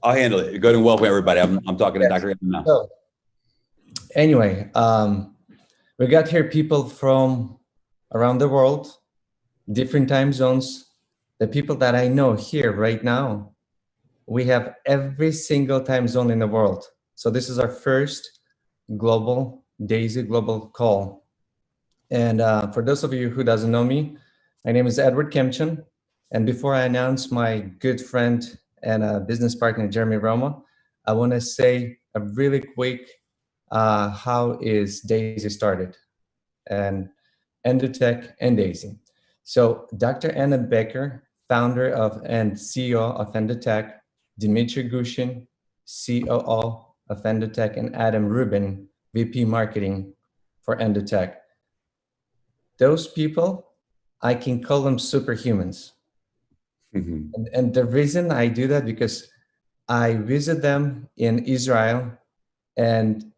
I'll handle it. Go ahead and welcome everybody. I'm talking to Yes. Dr. now. So anyway, we got here people from around the world, different time zones. The people that I know here right now, we have every single time zone in the world. So this is our first global DAISY global call. And for those of you who doesn't know me, my name is Edward Kemchin. And before I announce my good friend and business partner, Jeremy Roma, I want to say a really quick how is DAISY started and ENDOTECH and DAISY. So Dr. Anna Becker, founder of and CEO of ENDOTECH, Dimitri Gushin, COO of ENDOTECH, and Adam Rubin, VP Marketing for ENDOTECH. Those people, I can call them superhumans. And the reason I do that, because I visit them in Israel, and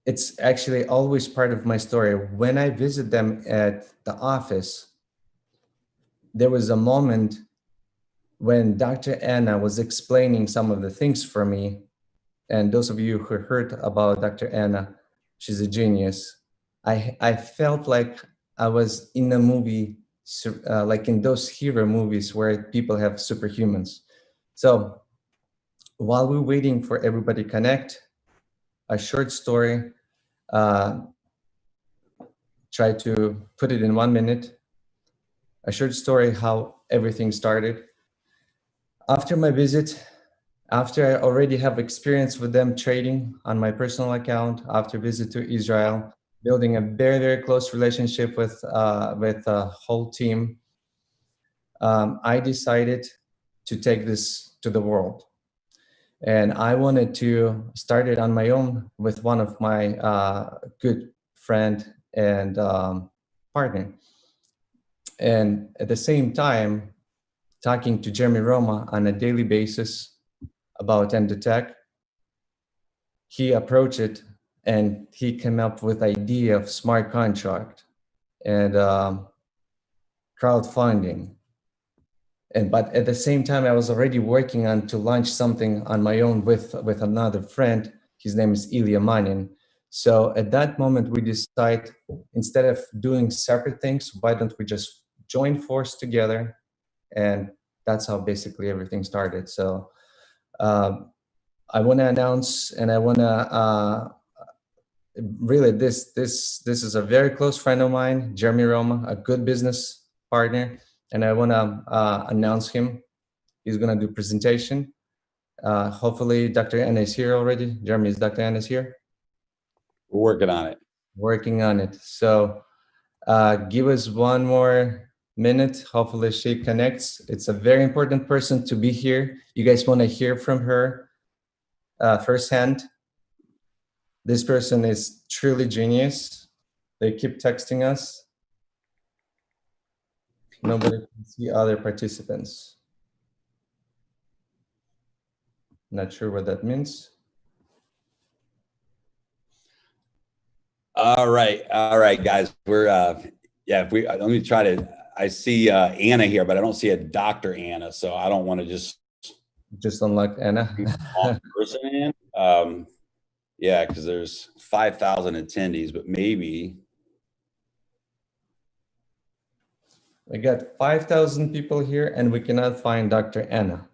it's actually always part of my story. When I visit them at the office, there was a moment when Dr. Anna was explaining some of the things for me. And those of you who heard about Dr. Anna, she's a genius. I felt like I was in a movie, like in those hero movies where people have superhumans. So while we're waiting for everybody to connect, a short story, try to put it in 1 minute. A short story how everything started. After my visit, after I already have experience with them trading on my personal account, after visit to Israel, building a very, very close relationship with the whole team, I decided to take this to the world. And I wanted to start it on my own with one of my good friend and partner. And at the same time, talking to Jeremy Roma on a daily basis about ENDOTECH, he approached it and he came up with the idea of smart contract and crowdfunding. But at the same time, I was already working on to launch something on my own with another friend. His name is Ilya Manin. So at that moment, we decide, instead of doing separate things, why don't we just join force together? And that's how basically everything started. So I want to announce, and I want to really, this is a very close friend of mine, Jeremy Roma, a good business partner, and I want to announce him. He's going to do presentation. Hopefully, Dr. Anna is here already. Jeremy, is Dr. Anna here? We're working on it. Working on it. So give us 1 more minute. Hopefully she connects. It's a very important person to be here. You guys want to hear from her firsthand. This person is truly genius. They keep texting us. Nobody can see other participants. Not sure what that means. All right, guys. We're yeah. Let me try to. I see Anna here, but I don't see a Dr. Anna, so I don't want to just unlock Anna. person in. Yeah, because there's 5,000 attendees, but maybe we got 5,000 people here, and we cannot find Dr. Anna.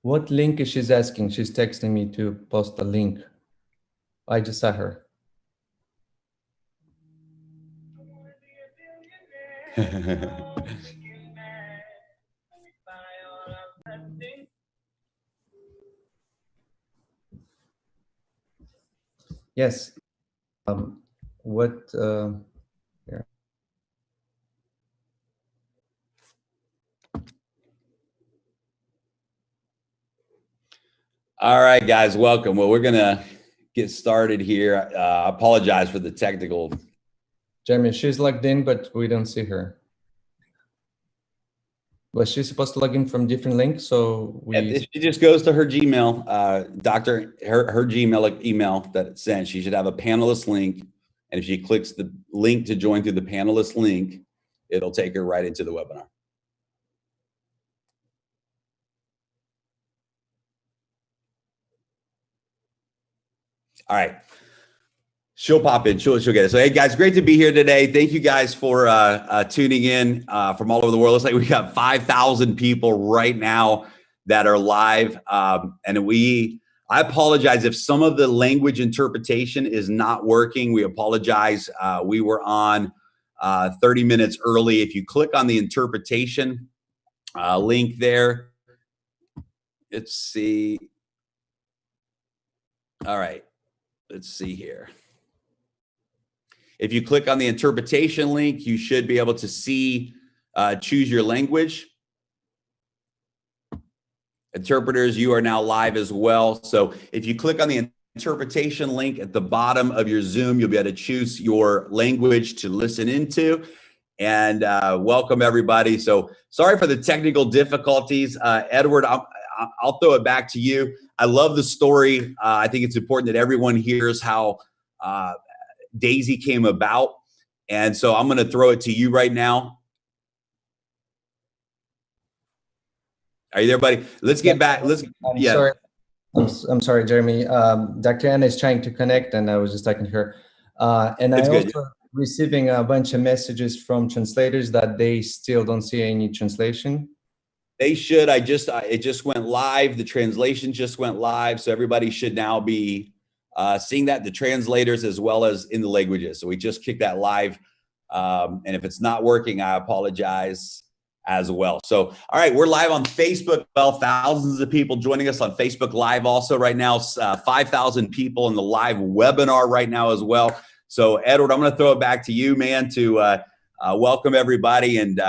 What link is she asking? She's texting me to post a link. I just saw her. Yes. What? Here. All right, guys, welcome. Well, we're gonna get started here. I apologize for the technical. Jeremy, she's logged in, but we don't see her. Was she supposed to log in from different links? So she just goes to her Gmail, her Gmail email that it sent. She should have a panelist link. And if she clicks the link to join through the panelist link, it'll take her right into the webinar. All right. She'll pop in. She'll get it. So, hey, guys, great to be here today. Thank you guys for tuning in from all over the world. Looks like we got 5,000 people right now that are live. I apologize if some of the language interpretation is not working. We apologize. We were on 30 minutes early. If you click on the interpretation link there, let's see. All right. Let's see here. If you click on the interpretation link, you should be able to see, choose your language. Interpreters, you are now live as well. So if you click on the interpretation link at the bottom of your Zoom, you'll be able to choose your language to listen into. And welcome everybody. So sorry for the technical difficulties. Edward, I'll throw it back to you. I love the story. I think it's important that everyone hears how D.AI.SY came about. And so I'm going to throw it to you right now. Are you there, buddy? Let's get back. I'm sorry, Jeremy. Dr. Anna is trying to connect and I was just talking to her. And I also receiving a bunch of messages from translators that they still don't see any translation. They should. It just went live. The translation just went live. So everybody should now be seeing that, the translators as well as in the languages. So we just kicked that live. And if it's not working, I apologize as well. So, all right, we're live on Facebook. Well, thousands of people joining us on Facebook Live also right now. 5,000 people in the live webinar right now as well. So, Edward, I'm going to throw it back to you, man, to welcome everybody and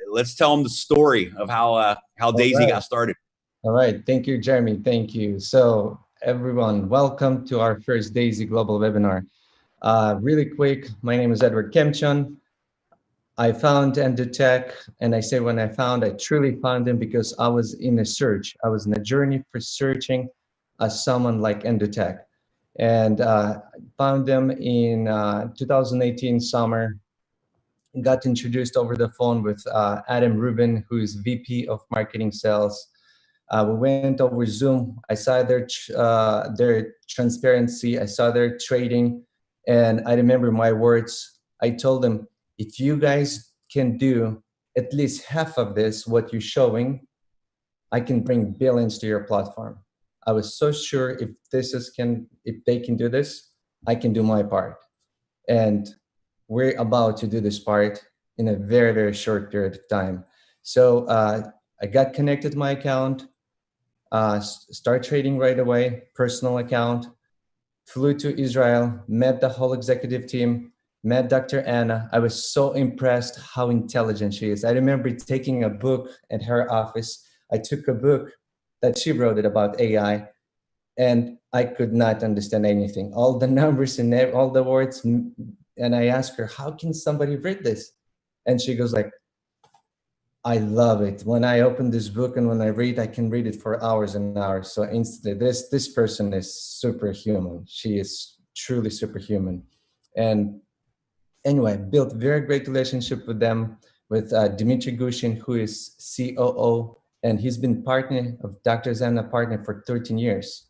let's tell them the story of how D.AI.SY got started. All right, thank you, Jeremy. Thank you. So, everyone, welcome to our first D.AI.SY Global webinar. Really quick, my name is Edward Kemchon. I found ENDOTECH, and I say when I truly found them because I was in a search. I was in a journey for searching someone like ENDOTECH. And found them in 2018 summer. Got introduced over the phone with Adam Rubin, who is VP of Marketing Sales. We went over Zoom. I saw their transparency. I saw their trading. And I remember my words. I told them, if you guys can do at least half of this, what you're showing, I can bring billions to your platform. I was so sure if they can do this, I can do my part. And we're about to do this part in a very, very short period of time. So I got connected to my account, start trading right away, personal account, flew to Israel, met the whole executive team, met Dr. Anna. I was so impressed how intelligent she is. I remember taking a book at her office. I took a book that she wrote about AI, and I could not understand anything. All the numbers and all the words. And I asked her, how can somebody read this? And she goes like, I love it. When I open this book and when I read, I can read it for hours and hours. So instantly, this person is superhuman. She is truly superhuman. And anyway, built very great relationship with them, with Dmitry Gushin, who is COO, and he's been partner of Dr. Zana partner for 13 years.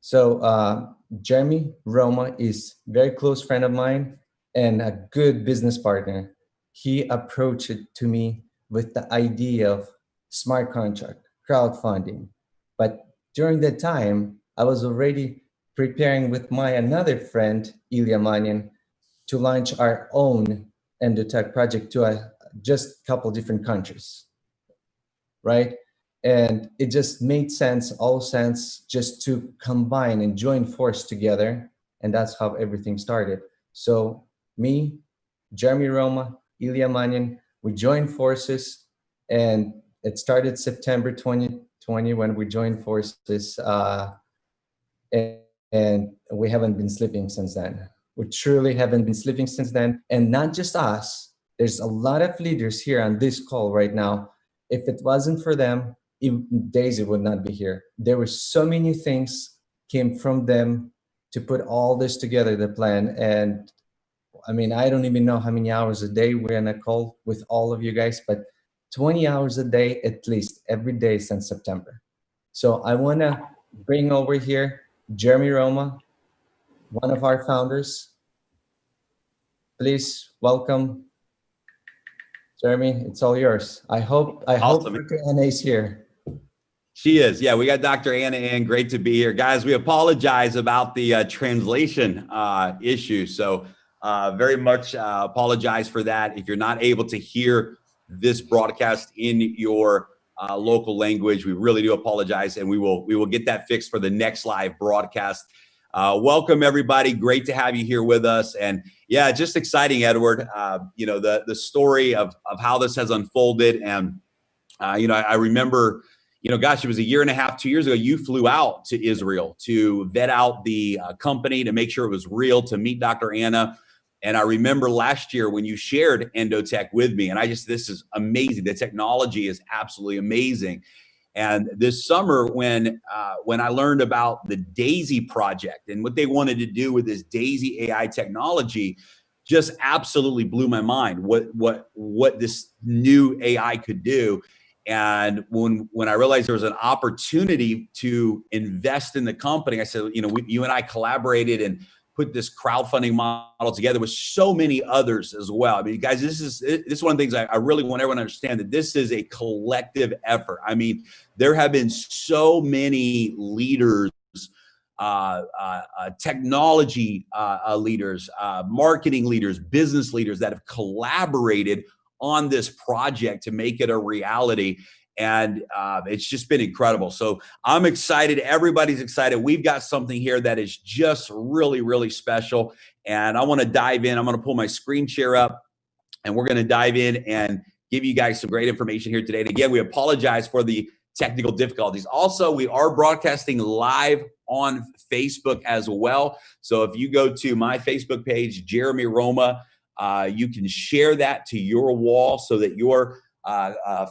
So Jeremy Roma is a very close friend of mine and a good business partner. He approached it to me with the idea of smart contract, crowdfunding. But during that time, I was already preparing with my another friend, Ilya Manyan, to launch our own ENDOTECH project to just a couple different countries, right? And it just made sense, all sense, just to combine and join force together. And that's how everything started. So me, Jeremy Roma, Ilya Manyan, we joined forces, and it started September 2020 when we joined forces, and we haven't been sleeping since then. We truly haven't been sleeping since then. And not just us, there's a lot of leaders here on this call right now. If it wasn't for them, D.AI.SY would not be here. There were so many things came from them to put all this together, the plan. And I mean, I don't even know how many hours a day we're on a call with all of you guys, but 20 hours a day at least every day since September. So I want to bring over here Jeremy Roma, one of our founders. Please welcome Jeremy. It's all yours. I hope Awesome. Dr. Anna is here. She is. Yeah, we got Dr. Anna in. Great to be here. Guys, we apologize about the translation issue. So very much apologize for that. If you're not able to hear this broadcast in your local language, we really do apologize, and we will get that fixed for the next live broadcast. Welcome, everybody. Great to have you here with us. And yeah, just exciting, Edward. You know, the story of how this has unfolded. And, you know, I remember, you know, gosh, it was 1.5 years, 2 years ago, you flew out to Israel to vet out the company, to make sure it was real, to meet Dr. Anna. And I remember last year when you shared ENDOTECH with me, and this is amazing. The technology is absolutely amazing. And this summer, when I learned about the D.AI.SY project and what they wanted to do with this D.AI.SY AI technology, just absolutely blew my mind. What this new AI could do. And when I realized there was an opportunity to invest in the company, I said, you know, you and I collaborated and put this crowdfunding model together with so many others as well. I mean, guys, this is one of the things I really want everyone to understand, that this is a collective effort. I mean, there have been so many leaders, technology leaders, marketing leaders, business leaders that have collaborated on this project to make it a reality. And it's just been incredible. So I'm excited. Everybody's excited. We've got something here that is just really, really special. And I want to dive in. I'm going to pull my screen share up, and we're going to dive in and give you guys some great information here today. And again, we apologize for the technical difficulties. Also, we are broadcasting live on Facebook as well. So if you go to my Facebook page, Jeremy Roma, you can share that to your wall so that your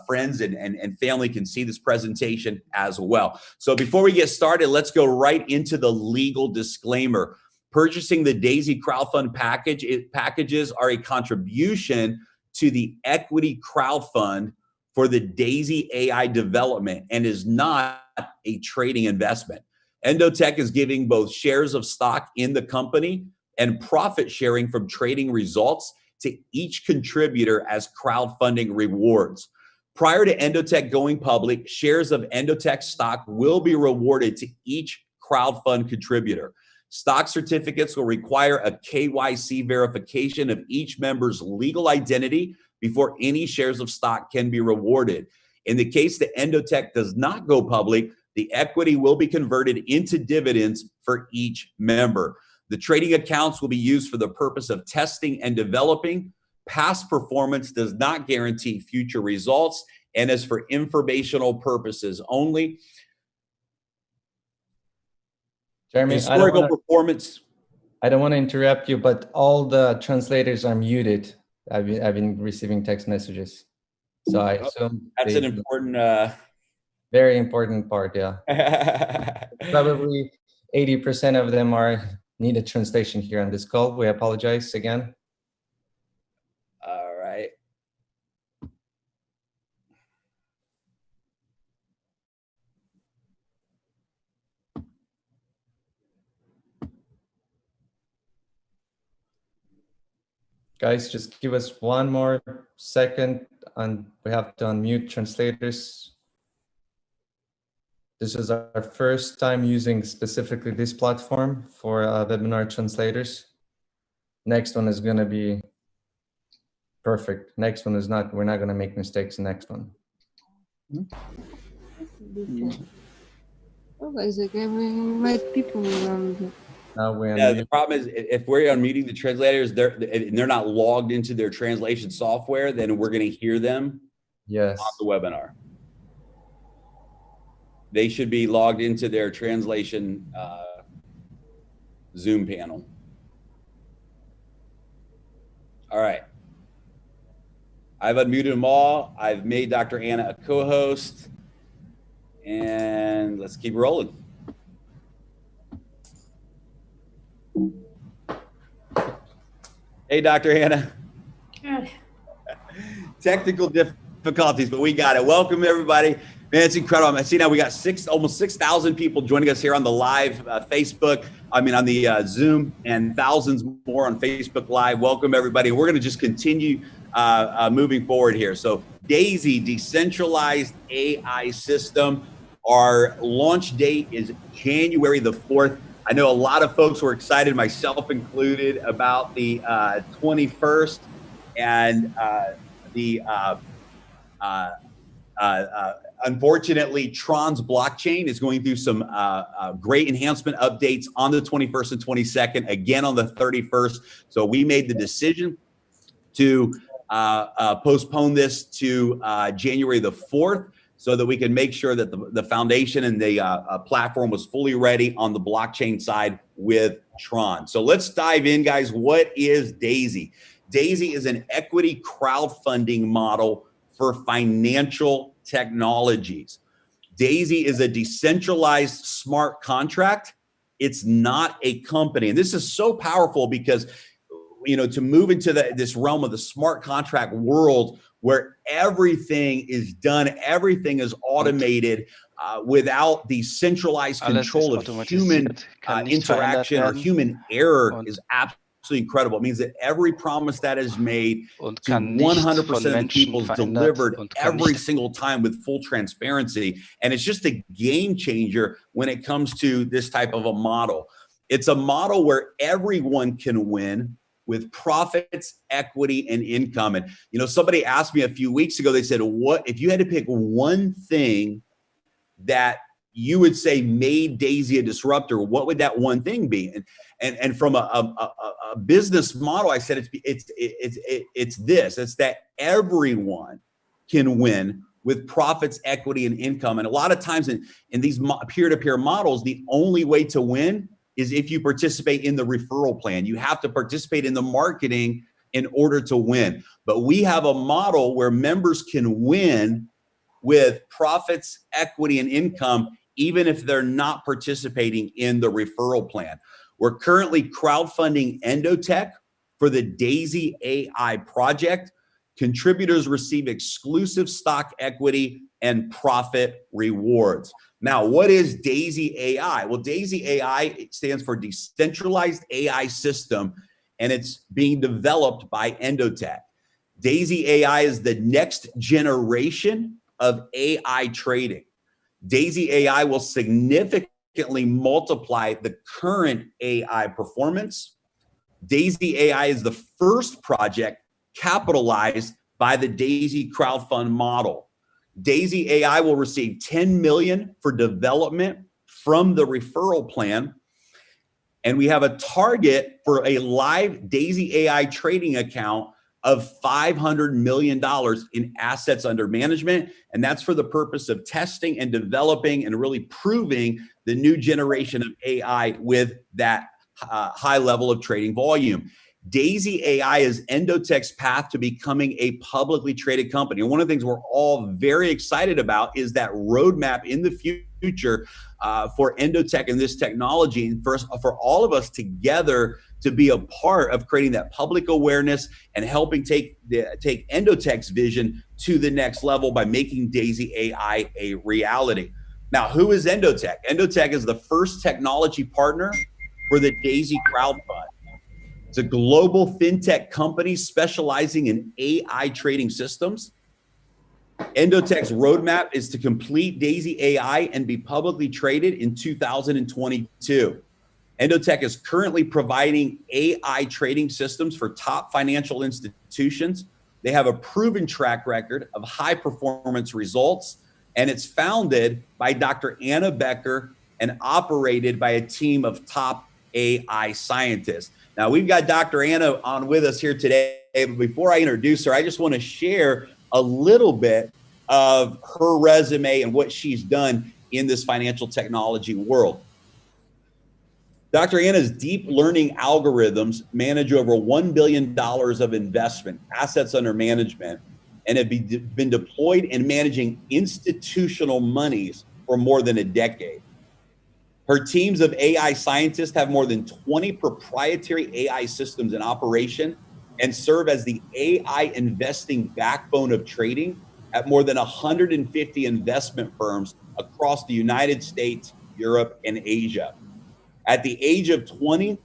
friends and family can see this presentation as well. So before we get started, let's go right into the legal disclaimer. Purchasing the D.AI.SY crowdfund packages are a contribution to the equity crowdfund for the D.AI.SY AI development and is not a trading investment. ENDOTECH is giving both shares of stock in the company and profit sharing from trading results to each contributor as crowdfunding rewards. Prior to ENDOTECH going public, shares of ENDOTECH stock will be rewarded to each crowdfund contributor. Stock certificates will require a KYC verification of each member's legal identity before any shares of stock can be rewarded. In the case that ENDOTECH does not go public, the equity will be converted into dividends for each member. The trading accounts will be used for the purpose of testing and developing. Past performance does not guarantee future results and is for informational purposes only. Jeremy, historical performance. I don't want to interrupt you, but all the translators are muted. I've been receiving text messages, so I assume that's an important, very important part. Yeah, probably 80% of them need a translation here on this call. We apologize again. All right. Guys, just give us one more second, and we have to unmute translators. This is our first time using specifically this platform for webinar translators. Next one is going to be perfect. Next one is not, we're not going to make mistakes. Next one. Now we're yeah, the problem is if we're unmuting the translators, they're not logged into their translation software, then we're going to hear them on the webinar. They should be logged into their translation Zoom panel. All right. I've unmuted them all. I've made Dr. Anna a co-host. And let's keep rolling. Hey, Dr. Hannah. Good. Technical difficulties, but we got it. Welcome, everybody. Man, it's incredible. I see now we got almost 6,000 people joining us here on the live Facebook. On the Zoom, and thousands more on Facebook Live. Welcome, everybody. We're going to just continue moving forward here. So D.AI.SY, decentralized AI system. Our launch date is January the 4th. I know a lot of folks were excited, myself included, about the 21st and the unfortunately, Tron's blockchain is going through some great enhancement updates on the 21st and 22nd, again on the 31st. So we made the decision to postpone this to January the 4th so that we can make sure that the foundation and the platform was fully ready on the blockchain side with Tron. So let's dive in, guys. What is D.AI.SY? D.AI.SY is an equity crowdfunding model for financial technologies. D.AI.SY is a decentralized smart contract. It's not a company. And this is so powerful because, to move into this realm of the smart contract world where everything is done, everything is automated without the centralized control of human interaction or human error is absolutely incredible. It means that every promise that is made to 100% of the people is delivered every single time with full transparency. And it's just a game changer when it comes to this type of a model. It's a model where everyone can win with profits, equity, and income. And, somebody asked me a few weeks ago, they said, what if you had to pick one thing that you would say made D.AI.SY a disruptor, what would that one thing be? And from a business model, I said it's this. It's that everyone can win with profits, equity, and income. And a lot of times in these peer-to-peer models, the only way to win is if you participate in the referral plan. You have to participate in the marketing in order to win. But we have a model where members can win with profits, equity, and income, even if they're not participating in the referral plan. We're currently crowdfunding ENDOTECH for the D.AI.SY AI project. Contributors receive exclusive stock equity and profit rewards. Now, what is D.AI.SY AI? Well, D.AI.SY AI stands for Decentralized AI System, and it's being developed by ENDOTECH. D.AI.SY AI is the next generation of AI trading. D.AI.SY AI will significantly multiply the current AI performance. D.AI.SY AI is the first project capitalized by the D.AI.SY crowdfund model. D.AI.SY AI will receive $10 million for development from the referral plan. And we have a target for a live D.AI.SY AI trading account of $500 million in assets under management. And that's for the purpose of testing and developing and really proving the new generation of AI with that high level of trading volume. D.AI.SY AI is ENDOTECH's path to becoming a publicly traded company. And one of the things we're all very excited about is that roadmap in the future for ENDOTECH and this technology, and for all of us together to be a part of creating that public awareness and helping take ENDOTECH's vision to the next level by making D.AI.SY AI a reality. Now, who is ENDOTECH? ENDOTECH is the first technology partner for the D.AI.SY crowd fund. It's a global fintech company specializing in AI trading systems. ENDOTECH's roadmap is to complete D.AI.SY AI and be publicly traded in 2022. ENDOTECH is currently providing AI trading systems for top financial institutions. They have a proven track record of high performance results, and it's founded by Dr. Anna Becker and operated by a team of top AI scientists. Now, we've got Dr. Anna on with us here today, but before I introduce her, I just want to share a little bit of her resume and what she's done in this financial technology world. Dr. Anna's deep learning algorithms manage over $1 billion of investment, assets under management, and have been deployed in managing institutional monies for more than a decade. Her teams of AI scientists have more than 20 proprietary AI systems in operation and serve as the AI investing backbone of trading at more than 150 investment firms across the United States, Europe, and Asia. At the age of 20,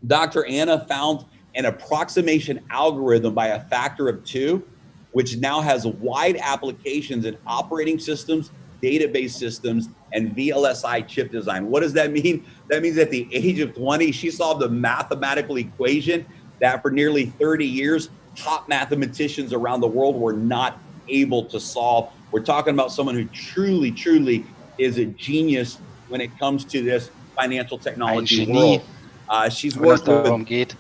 Dr. Anna found an approximation algorithm by a factor of 2, which now has wide applications in operating systems, database systems, and VLSI chip design. What does that mean? That means at the age of 20, she solved a mathematical equation that for nearly 30 years, top mathematicians around the world were not able to solve. We're talking about someone who truly, truly is a genius when it comes to this financial Ein technology Genie, world. She's wenn es worked with darum geht.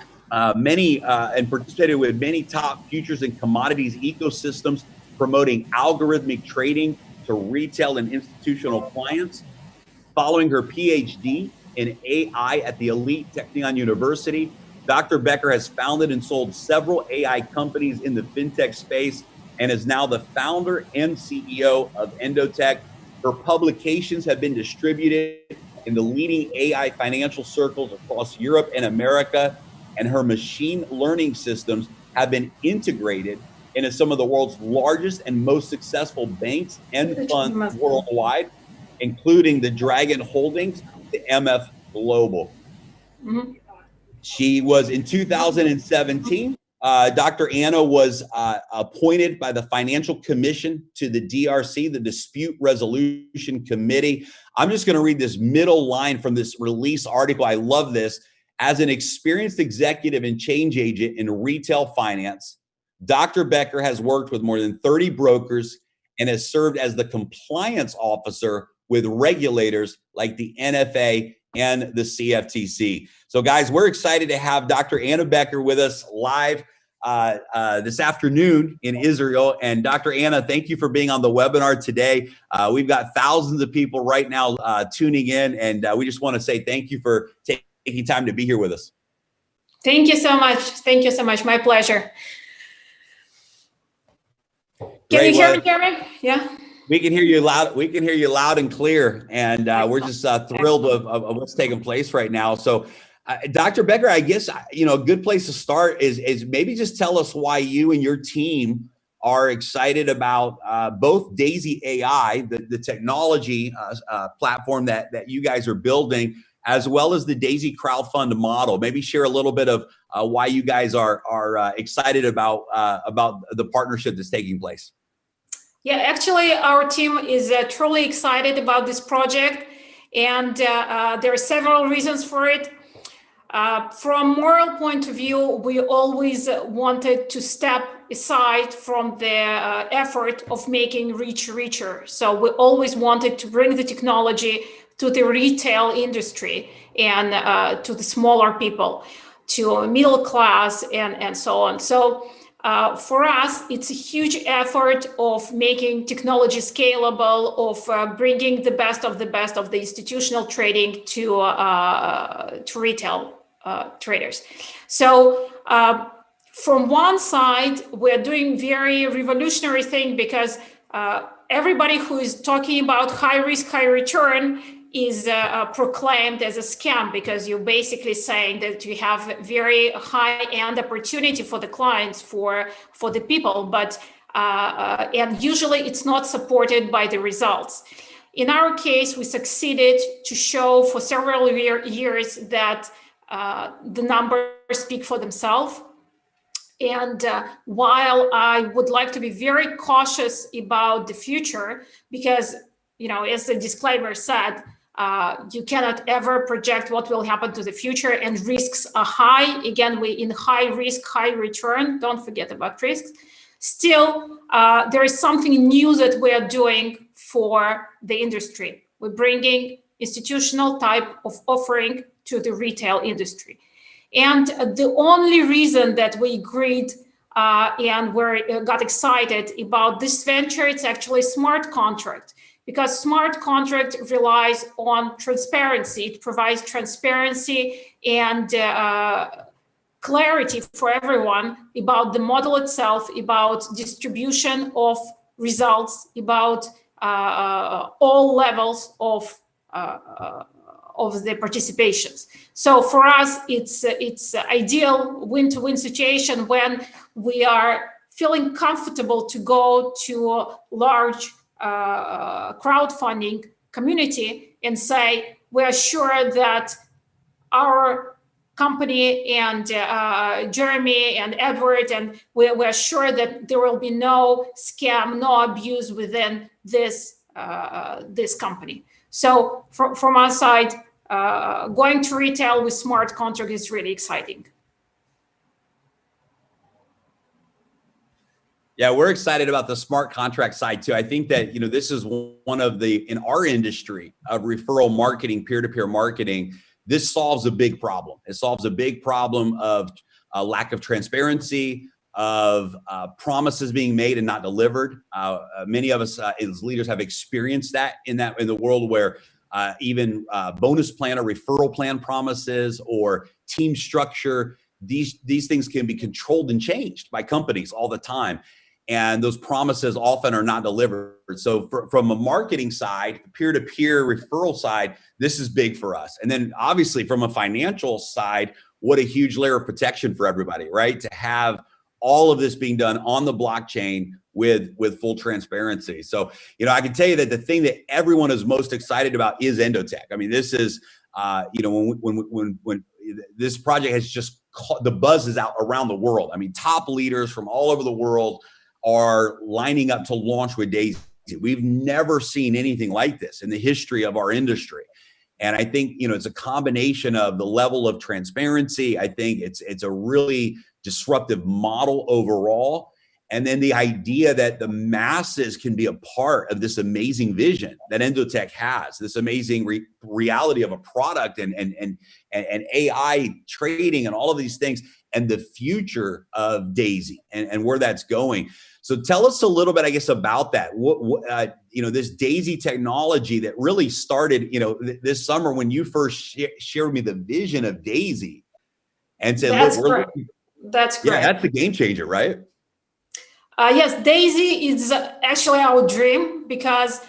many and participated with many top futures and commodities ecosystems, promoting algorithmic trading to retail and institutional clients. Following her PhD in AI at the elite Technion University, Dr. Becker has founded and sold several AI companies in the fintech space and is now the founder and CEO of ENDOTECH. Her publications have been distributed in the leading AI financial circles across Europe and America, and her machine learning systems have been integrated into some of the world's largest and most successful banks and funds worldwide, including the Dragon Holdings, the MF Global. She was in 2017. Dr. Anna was appointed by the Financial Commission to the DRC, the Dispute Resolution Committee. I'm just going to read this middle line from this release article. I love this. As an experienced executive and change agent in retail finance, Dr. Becker has worked with more than 30 brokers and has served as the compliance officer with regulators like the NFA and the CFTC. So guys, we're excited to have Dr. Anna Becker with us live this afternoon in Israel. And Dr. Anna, thank you for being on the webinar today. We've got thousands of people right now tuning in, and we just want to say thank you for taking time to be here with us. Thank you so much. Thank you so much. My pleasure. Can you hear me, Jeremy? Yeah. We can hear you loud. We can hear you loud and clear, and we're just thrilled of what's taking place right now. So, Dr. Becker, I guess a good place to start is maybe just tell us why you and your team are excited about both D.AI.SY AI, the technology platform that you guys are building, as well as the D.AI.SY crowdfund model. Maybe share a little bit of why you guys are excited about the partnership that's taking place. Yeah, actually, our team is truly excited about this project, and there are several reasons for it. From moral point of view, we always wanted to step aside from the effort of making rich richer. So we always wanted to bring the technology to the retail industry and to the smaller people, to middle class and so on. So for us, it's a huge effort of making technology scalable, of bringing the best of the institutional trading to retail traders. So from one side, we're doing very revolutionary thing because everybody who is talking about high risk, high return is proclaimed as a scam, because you're basically saying that you have very high-end opportunity for the clients, for the people, but and usually it's not supported by the results. In our case, we succeeded to show for several years that the numbers speak for themselves. And while I would like to be very cautious about the future, because, as the disclaimer said, you cannot ever project what will happen to the future, and risks are high. Again, we in high risk, high return. Don't forget about risks. Still, there is something new that we are doing for the industry. We're bringing institutional type of offering to the retail industry. And the only reason that we agreed and got excited about this venture, it's actually smart contract. Because smart contract relies on transparency. It provides transparency and clarity for everyone about the model itself, about distribution of results, about all levels of of the participations. So for us, it's ideal win-to-win situation when we are feeling comfortable to go to a large crowdfunding community and say, we're sure that our company and Jeremy and Edward, and we're sure that there will be no scam, no abuse within this this company. So from our side, going to retail with smart contract is really exciting. Yeah, we're excited about the smart contract side too. I think that, you know, this is one of the, in our industry of referral marketing, peer-to-peer marketing, this solves a big problem. It solves a big problem of lack of transparency, of promises being made and not delivered. Many of us as leaders have experienced that in the world where even bonus plan or referral plan promises or team structure, these things can be controlled and changed by companies all the time. And those promises often are not delivered. So from a marketing side, peer-to-peer referral side, this is big for us. And then obviously from a financial side, what a huge layer of protection for everybody, right? To have all of this being done on the blockchain with full transparency. So, you know, I can tell you that the thing that everyone is most excited about is ENDOTECH. I mean, this is, you know, when this project has just caught, the buzz is out around the world. I mean, top leaders from all over the world are lining up to launch with DAISY. We've never seen anything like this in the history of our industry. And I think, you know, it's a combination of the level of transparency. I think it's a really disruptive model overall. And then the idea that the masses can be a part of this amazing vision that ENDOTECH has, this amazing reality of a product and AI trading and all of these things, and the future of DAISY and where that's going. So tell us a little bit, I guess, about that. What you know, this DAISY technology that really started, you know, this summer when you first shared with me the vision of DAISY, and said, That's "Look, we're great. That's great. Yeah, that's the game changer, right?" Yes, DAISY is actually our dream, because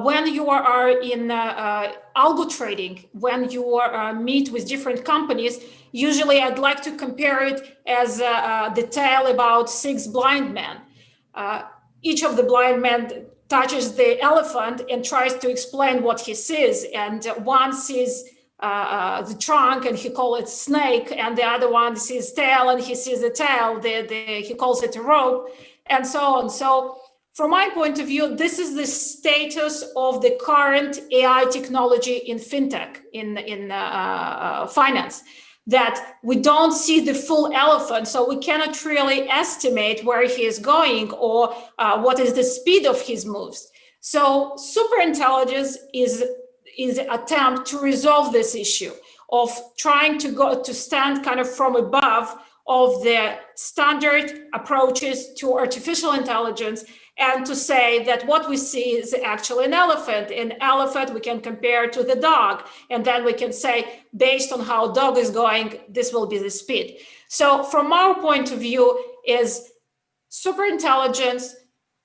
when you are in algo trading, when you meet with different companies, usually I'd like to compare it as the tale about 6 blind men. Each of the blind men touches the elephant and tries to explain what he sees. And one sees the trunk and he calls it snake, and the other one sees tail and he sees the tail, he calls it a rope, and so on. So from my point of view, this is the status of the current AI technology in fintech, in finance, that we don't see the full elephant, so we cannot really estimate where he is going or what is the speed of his moves. So superintelligence is an attempt to resolve this issue of trying to stand kind of from above of the standard approaches to artificial intelligence, and to say that what we see is actually an elephant. An elephant we can compare to the dog, and then we can say, based on how dog is going, this will be the speed. So from our point of view, is superintelligence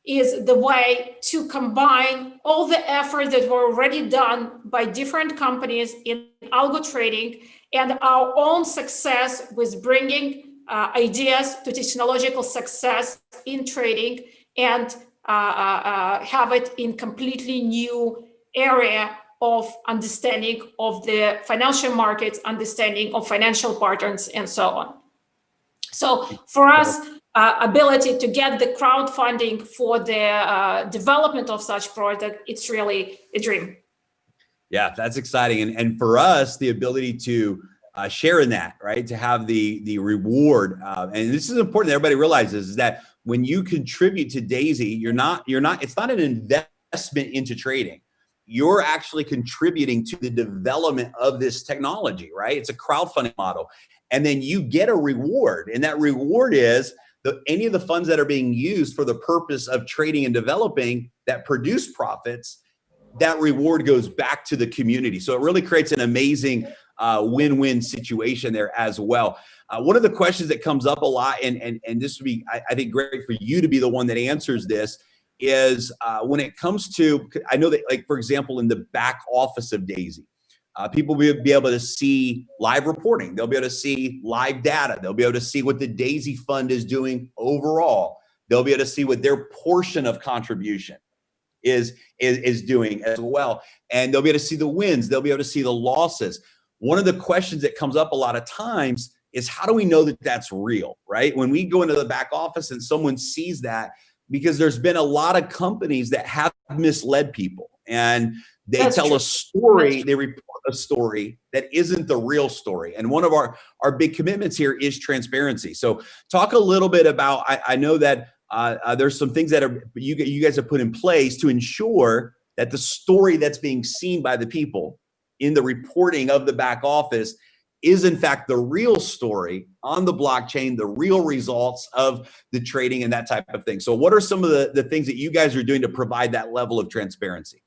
is the way to combine all the effort that were already done by different companies in algo trading and our own success with bringing ideas to technological success in trading, and have it in completely new area of understanding of the financial markets, understanding of financial patterns, and so on. So for us, ability to get the crowdfunding for the development of such product, it's really a dream. Yeah, that's exciting. And for us, the ability to share in that, right? To have the reward. And this is important that everybody realizes, is that when you contribute to DAISY, it's not an investment into trading. You're actually contributing to the development of this technology, right? It's a crowdfunding model. And then you get a reward. And that reward is any of the funds that are being used for the purpose of trading and developing that produce profits, that reward goes back to the community. So it really creates an amazing win-win situation there as well. One of the questions that comes up a lot, and this would be, I think, great for you to be the one that answers this, is when it comes to, I know that, like, for example, in the back office of DAISY, People will be able to see live reporting. They'll be able to see live data. They'll be able to see what the DAISY fund is doing overall. They'll be able to see what their portion of contribution is doing as well. And they'll be able to see the wins. They'll be able to see the losses. One of the questions that comes up a lot of times is, how do we know that that's real, right? When we go into the back office and someone sees that, because there's been a lot of companies that have misled people, and they tell a story, they report a story that isn't the real story. And one of our big commitments here is transparency. So talk a little bit about, I know that there's some things that you guys have put in place to ensure that the story that's being seen by the people in the reporting of the back office is in fact the real story on the blockchain, the real results of the trading and that type of thing. So what are some of the things that you guys are doing to provide that level of transparency?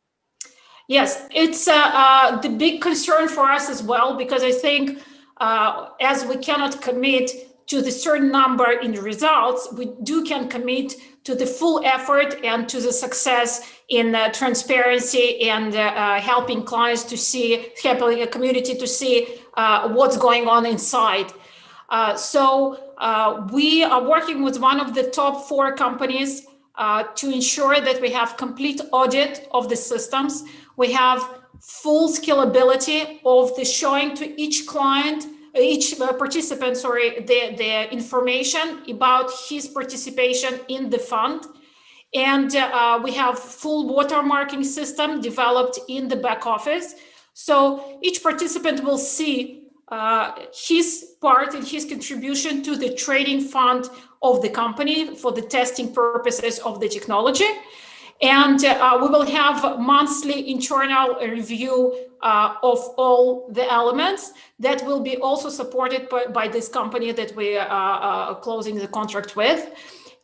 Yes, it's the big concern for us as well, because I think as we cannot commit to the certain number in the results, we can commit to the full effort and to the success in transparency and helping clients to see, helping a community to see what's going on inside. So we are working with one of the top 4 companies to ensure that we have complete audit of the systems. We have full scalability of the showing to each client, each participant, the information about his participation in the fund. And we have full watermarking system developed in the back office. So each participant will see his part and his contribution to the trading fund of the company for the testing purposes of the technology. And we will have monthly internal review of all the elements that will be also supported by this company that we are closing the contract with.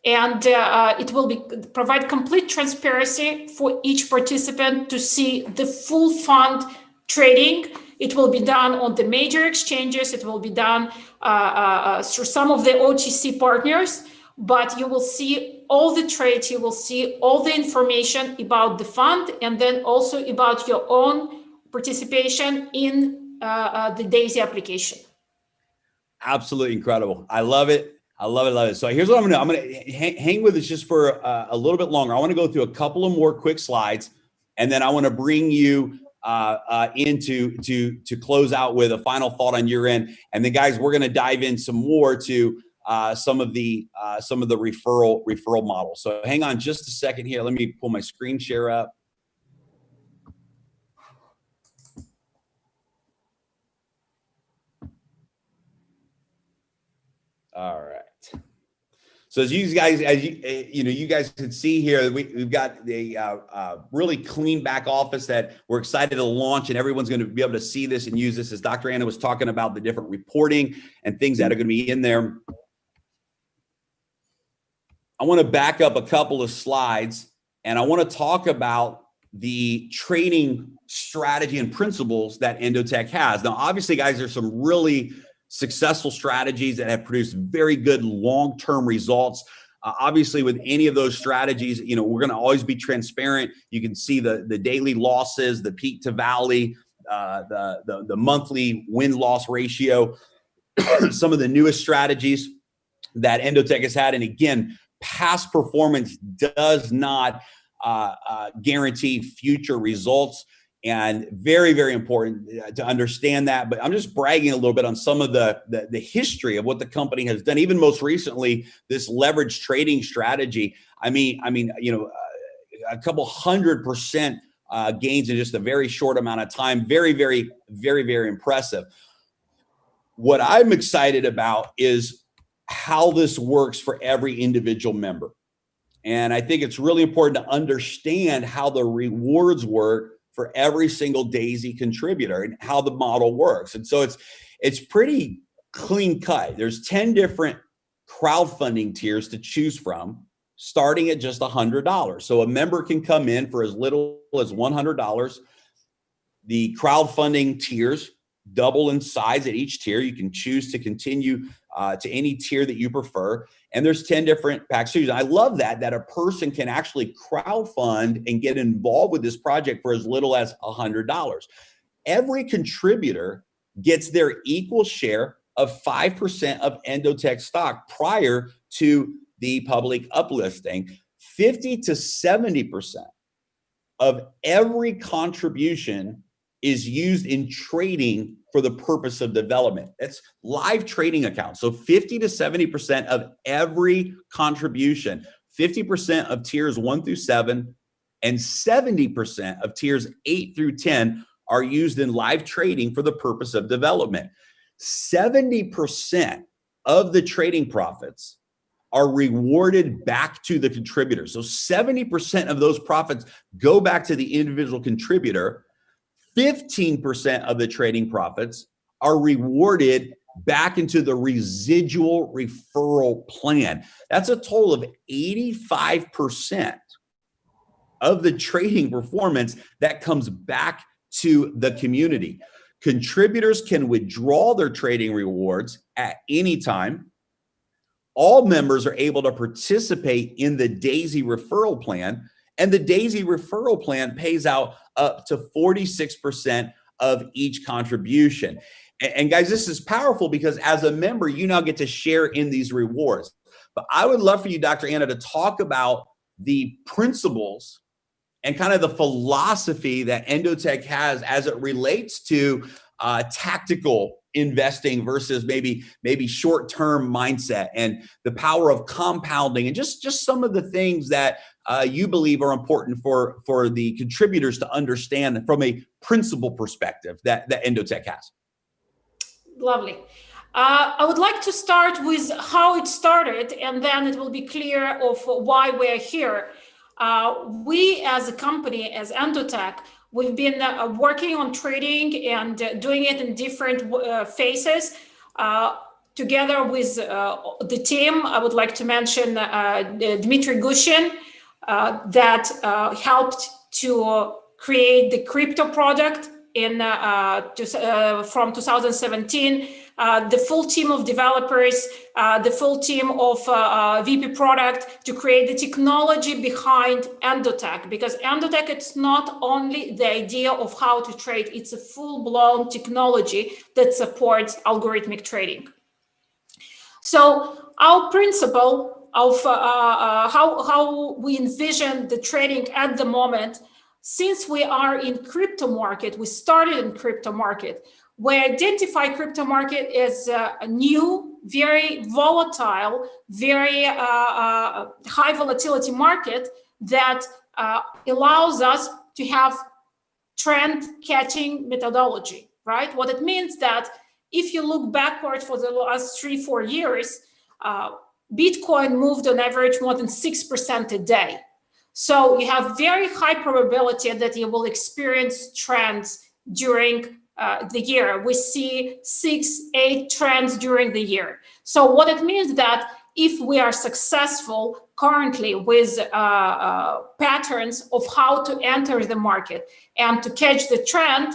And it will provide complete transparency for each participant to see the full fund trading. It will be done on the major exchanges. It will be done through some of the OTC partners, but you will see all the trades, you will see all the information about the fund, and then also about your own participation in the DAISY application. Absolutely incredible. I love it. I love it. Love it. So here's what I'm going to do. I'm going to hang with us just for a little bit longer. I want to go through a couple of more quick slides, and then I want to bring you to close out with a final thought on your end. And then guys, we're going to dive in some more to some of the referral models. So hang on just a second here. Let me pull my screen share up. All right. So as you guys, you guys can see here, we've got a really clean back office that we're excited to launch, and everyone's going to be able to see this and use this, as Dr. Anna was talking about the different reporting and things that are going to be in there. I want to back up a couple of slides, and I want to talk about the trading strategy and principles that ENDOTECH has. Now, obviously, guys, there's some really successful strategies that have produced very good long-term results. Obviously, with any of those strategies, we're going to always be transparent. You can see the daily losses, the peak to valley, the monthly win-loss ratio, some of the newest strategies that ENDOTECH has had. And again, past performance does not guarantee future results. And very, very important to understand that. But I'm just bragging a little bit on some of the history of what the company has done. Even most recently, this leverage trading strategy. I mean, a couple 100% gains in just a very short amount of time. Very, very, very, very impressive. What I'm excited about is how this works for every individual member. And I think it's really important to understand how the rewards work for every single DAISY contributor and how the model works. And so it's pretty clean cut. There's 10 different crowdfunding tiers to choose from, starting at just $100. So a member can come in for as little as $100. The crowdfunding tiers double in size at each tier. You can choose to continue to any tier that you prefer. And there's 10 different packages. I love that a person can actually crowdfund and get involved with this project for as little as $100. every contributor gets their equal share of 5% of ENDOTECH stock prior to the public uplisting. 50 to 70% of every contribution is used in trading for the purpose of development. That's live trading accounts. So 50 to 70% of every contribution, 50% of tiers 1 through 7, and 70% of tiers 8 through 10 are used in live trading for the purpose of development. 70% of the trading profits are rewarded back to the contributor. So 70% of those profits go back to the individual contributor. 15% of the trading profits are rewarded back into the residual referral plan. That's a total of 85% of the trading performance that comes back to the community. Contributors can withdraw their trading rewards at any time. All members are able to participate in the D.AI.SY referral plan, and the D.AI.SY referral plan pays out up to 46% of each contribution. And guys, this is powerful because as a member, you now get to share in these rewards. But I would love for you, Dr. Anna, to talk about the principles and kind of the philosophy that ENDOTECH has as it relates to tactical investing versus maybe short-term mindset, and the power of compounding, and just some of the things that you believe are important for the contributors to understand from a principle perspective that ENDOTECH has. Lovely. I would like to start with how it started, and then it will be clear of why we're here. We as a company, as ENDOTECH, we've been working on trading and doing it in different phases. Together with the team, I would like to mention Dmitry Gushin, that helped to create the crypto product from 2017, the full team of developers, the full team of VP product to create the technology behind ENDOTECH, because ENDOTECH, it's not only the idea of how to trade, it's a full-blown technology that supports algorithmic trading. So our principle of how we envision the trading at the moment, since we are in crypto market, we started in crypto market, we identify crypto market as a new, very volatile, very high volatility market that allows us to have trend catching methodology, right? What it means that if you look backward for the last 3-4 years, Bitcoin moved on average more than 6% a day. So you have very high probability that you will experience trends during the year. We see 6-8 trends during the year. So what it means that if we are successful currently with patterns of how to enter the market and to catch the trend,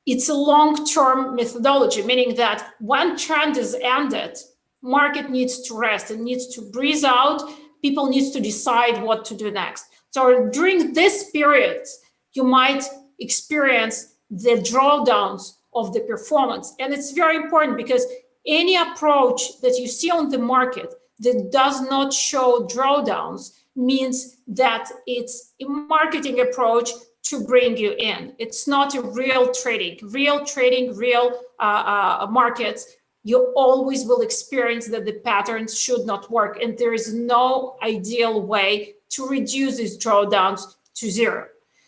it's a long-term methodology, meaning that when trend is ended, market needs to rest, it needs to breathe out, people need to decide what to do next. So during this period, you might experience the drawdowns of the performance. And it's very important because any approach that you see on the market that does not show drawdowns means that it's a marketing approach to bring you in. It's not a real trading. Real trading, real markets, you always will experience that the patterns should not work. And there is no ideal way to reduce these drawdowns to zero.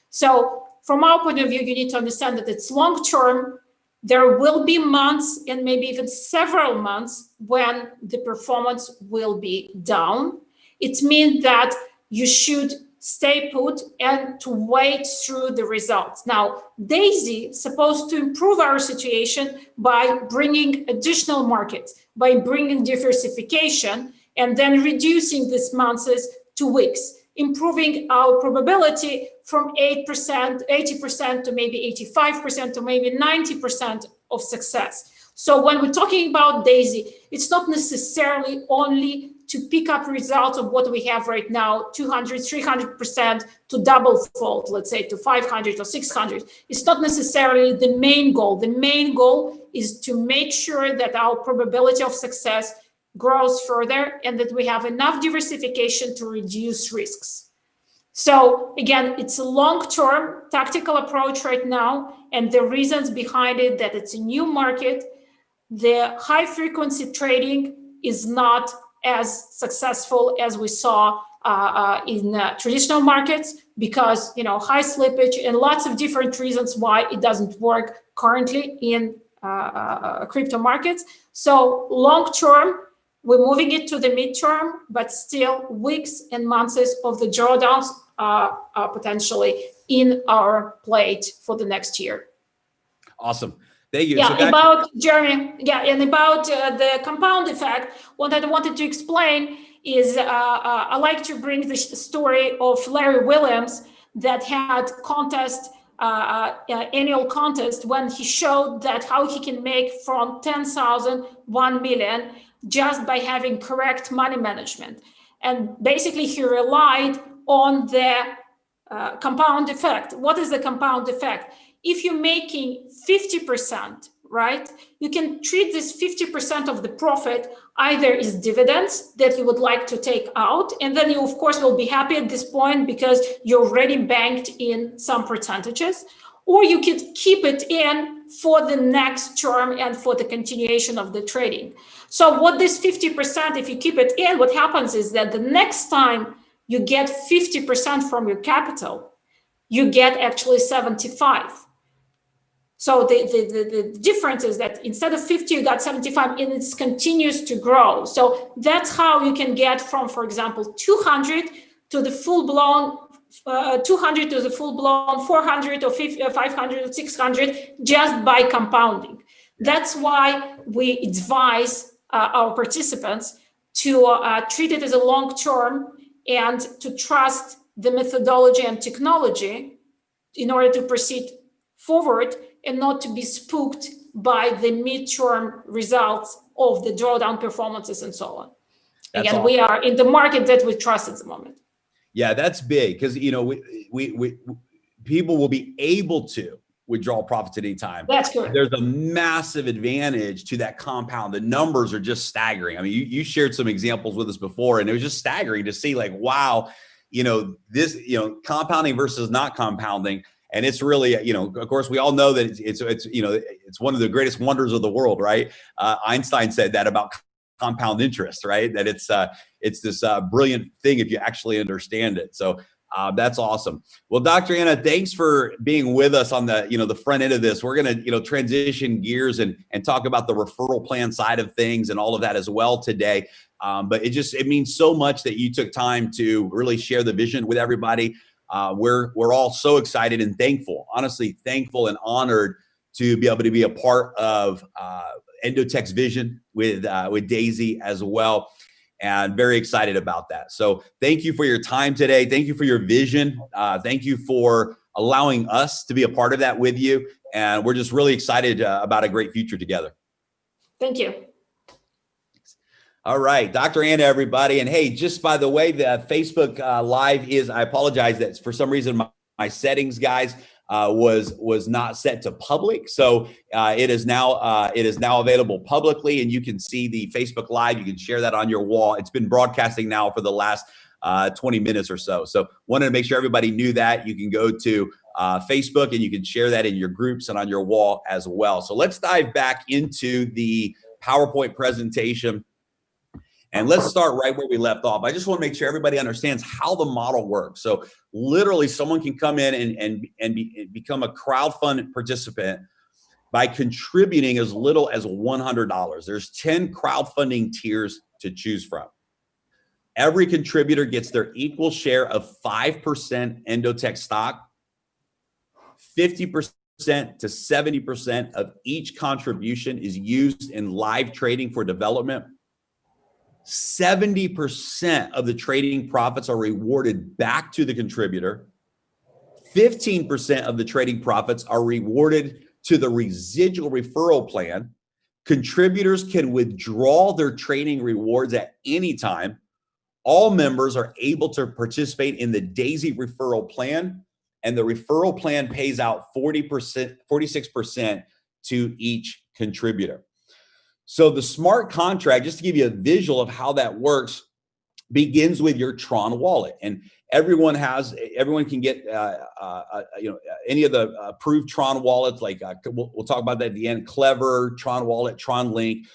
So from our point of view, you need to understand that it's long-term. There will be months and maybe even several months when the performance will be down. It means that you should stay put and to wait through the results. Now, D.AI.SY is supposed to improve our situation by bringing additional markets, by bringing diversification, and then reducing these months to weeks, improving our probability from 80% to maybe 85% to maybe 90% of success. So when we're talking about D.AI.SY, it's not necessarily only to pick up results of what we have right now, 200, 300% to double fold, let's say to 500 or 600. It's not necessarily the main goal. The main goal is to make sure that our probability of success grows further and that we have enough diversification to reduce risks. So again, it's a long-term tactical approach right now, and the reasons behind it, that it's a new market. The high-frequency trading is not as successful as we saw in traditional markets because, you know, high slippage and lots of different reasons why it doesn't work currently in crypto markets. So long-term, we're moving it to the midterm, but still weeks and months of the drawdowns are potentially in our plate for the next year. Awesome. Thank you. Yeah, so about Jeremy, yeah, and about the compound effect, what I wanted to explain is I like to bring the story of Larry Williams that had annual contest when he showed that how he can make from 10,000, 1 million just by having correct money management. And basically he relied on the compound effect. What is the compound effect? If you're making 50%, right, you can treat this 50% of the profit either as dividends that you would like to take out, and then you of course will be happy at this point because you're already banked in some percentages, or you could keep it in for the next term and for the continuation of the trading. So what this 50%, if you keep it in, what happens is that the next time you get 50% from your capital, you get actually 75. So the difference is that instead of 50, you got 75, and it continues to grow. So that's how you can get from, for example, 200 to the full-blown 200 to the full-blown 400 or 500 or 600 just by compounding. That's why we advise our participants to treat it as a long-term and to trust the methodology and technology in order to proceed forward and not to be spooked by the midterm results of the drawdown performances and so on. That's Again, awesome. We are in the market that we trust at the moment. Yeah, that's big because, you know, we people will be able to withdraw profits at any time. That's correct. There's a massive advantage to that compound. The numbers are just staggering. I mean, you shared some examples with us before, and it was just staggering to see, like, wow, you know, this, you know, compounding versus not compounding. And it's really, you know, of course, we all know that it's you know, it's one of the greatest wonders of the world, right? Einstein said that about compound interest, right? That it's this brilliant thing if you actually understand it. So that's awesome. Well, Dr. Anna, thanks for being with us on the, you know, the front end of this. We're going to, you know, transition gears and talk about the referral plan side of things and all of that as well today. But it means so much that you took time to really share the vision with everybody. We're all so excited and thankful, honestly, thankful and honored to be able to be a part of ENDOTECH's vision with D.AI.SY as well, and very excited about that. So thank you for your time today. Thank you for your vision. Thank you for allowing us to be a part of that with you. And we're just really excited about a great future together. Thank you. All right, Dr. Anna, everybody. And hey, just by the way, the Facebook Live is, I apologize that for some reason my settings, guys, was not set to public. So it is now available publicly, and you can see the Facebook Live. You can share that on your wall. It's been broadcasting now for the last 20 minutes or so. So wanted to make sure everybody knew that. You can go to Facebook and you can share that in your groups and on your wall as well. So let's dive back into the PowerPoint presentation. And let's start right where we left off. I just want to make sure everybody understands how the model works. So literally someone can come in and become a crowdfund participant by contributing as little as $100. There's 10 crowdfunding tiers to choose from. Every contributor gets their equal share of 5% ENDOTECH stock. 50% to 70% of each contribution is used in live trading for development. 70% of the trading profits are rewarded back to the contributor. 15% of the trading profits are rewarded to the residual referral plan. Contributors can withdraw their trading rewards at any time. All members are able to participate in the D.AI.SY referral plan, and the referral plan pays out 46% to each contributor. So the smart contract, just to give you a visual of how that works, begins with your Tron wallet, and everyone can get any of the approved Tron wallets. Like we'll talk about that at the end. Clever, Tron Wallet, Tron Link,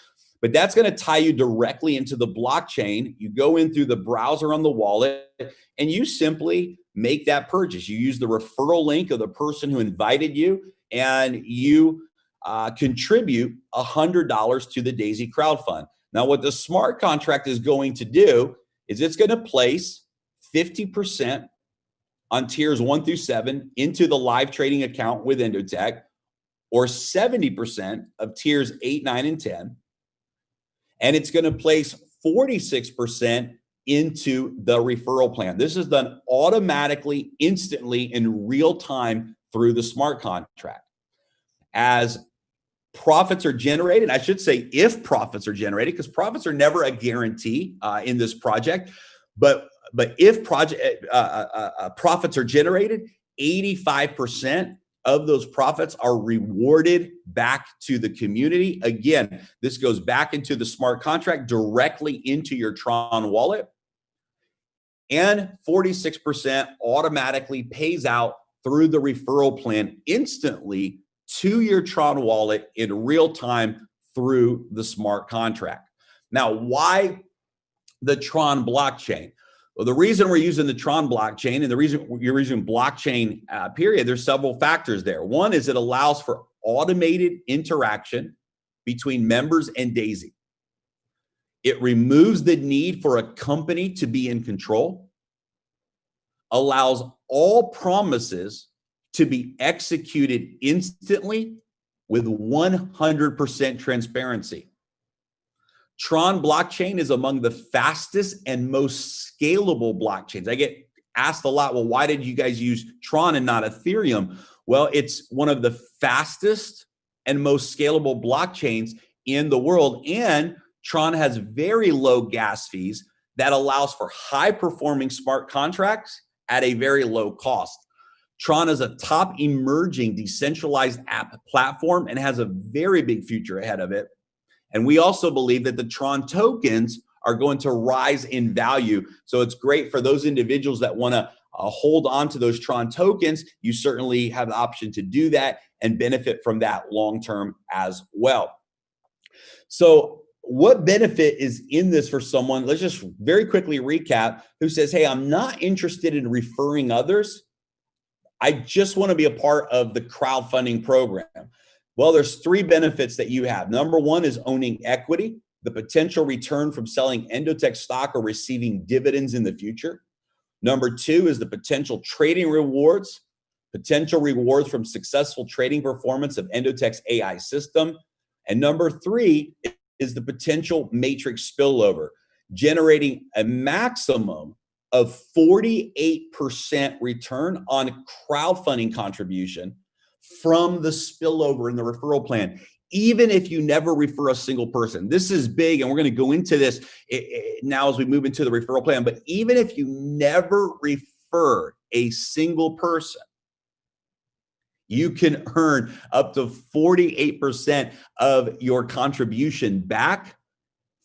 but that's going to tie you directly into the blockchain. You go in through the browser on the wallet, and you simply make that purchase. You use the referral link of the person who invited you, and you contribute $100 to the D.AI.SY crowd fund. Now, what the smart contract is going to do is it's going to place 50% on tiers 1 through 7 into the live trading account with ENDOTECH, or 70% of tiers 8, 9, and 10. And it's going to place 46% into the referral plan. This is done automatically, instantly, in real time through the smart contract. As profits are generated, I should say if profits are generated, because profits are never a guarantee in this project, but if profits are generated, 85% of those profits are rewarded back to the community. Again, this goes back into the smart contract, directly into your Tron wallet, and 46% automatically pays out through the referral plan instantly to your Tron wallet in real time through the smart contract. Now, why the Tron blockchain? Well, the reason we're using the Tron blockchain, and the reason you're using blockchain period, there's several factors there. One is it allows for automated interaction between members and D.AI.SY. It removes the need for a company to be in control, allows all promises to be executed instantly with 100% transparency. Tron blockchain is among the fastest and most scalable blockchains. I get asked a lot, well, why did you guys use Tron and not Ethereum? Well, it's one of the fastest and most scalable blockchains in the world. And Tron has very low gas fees that allows for high performing smart contracts at a very low cost. Tron is a top emerging decentralized app platform and has a very big future ahead of it. And we also believe that the Tron tokens are going to rise in value. So it's great for those individuals that want to hold on to those Tron tokens. You certainly have the option to do that and benefit from that long-term as well. So what benefit is in this for someone? Let's just very quickly recap, who says, hey, I'm not interested in referring others. I just want to be a part of the crowdfunding program. Well, there's 3 benefits that you have. Number 1 is owning equity, the potential return from selling ENDOTECH stock or receiving dividends in the future. Number 2 is the potential trading rewards, potential rewards from successful trading performance of ENDOTECH's AI system. And number 3 is the potential matrix spillover, generating a maximum of 48% return on crowdfunding contribution from the spillover in the referral plan, even if you never refer a single person. This is big, and we're going to go into this now as we move into the referral plan. But even if you never refer a single person, you can earn up to 48% of your contribution back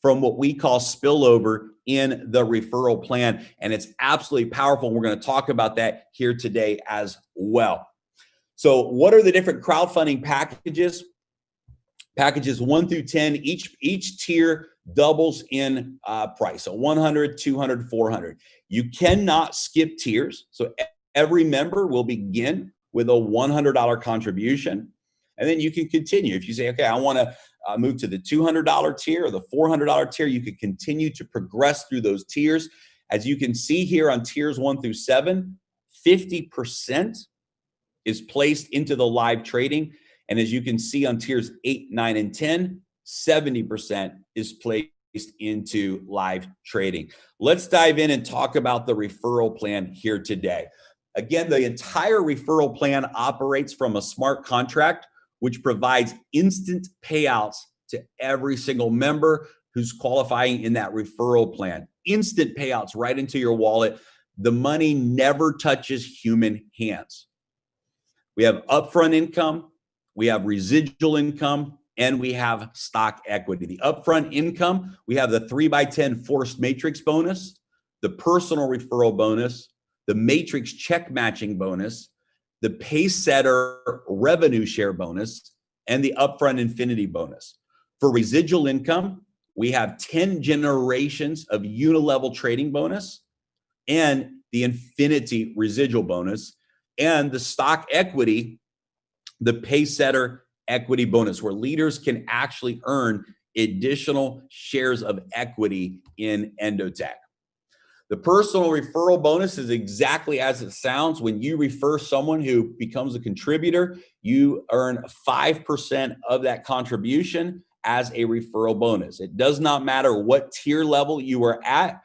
from what we call spillover in the referral plan. And it's absolutely powerful. We're going to talk about that here today as well. So what are the different crowdfunding packages? Packages 1 through 10, each tier doubles in price. So 100, 200, 400. You cannot skip tiers. So every member will begin with a $100 contribution. And then you can continue. If you say, okay, I want to move to the $200 tier or the $400 tier, you can continue to progress through those tiers. As you can see here on tiers 1 through 7, 50% is placed into the live trading. And as you can see on tiers 8, 9, and 10, 70% is placed into live trading. Let's dive in and talk about the referral plan here today. Again, the entire referral plan operates from a smart contract, which provides instant payouts to every single member who's qualifying in that referral plan. Instant payouts right into your wallet. The money never touches human hands. We have upfront income, we have residual income, and we have stock equity. The upfront income, we have the 3x10 forced matrix bonus, the personal referral bonus, the matrix check matching bonus, the pace setter revenue share bonus, and the upfront infinity bonus. For residual income, we have 10 generations of unilevel trading bonus and the infinity residual bonus, and the stock equity, the pace setter equity bonus, where leaders can actually earn additional shares of equity in ENDOTECH. The personal referral bonus is exactly as it sounds. When you refer someone who becomes a contributor, you earn 5% of that contribution as a referral bonus. It does not matter what tier level you are at.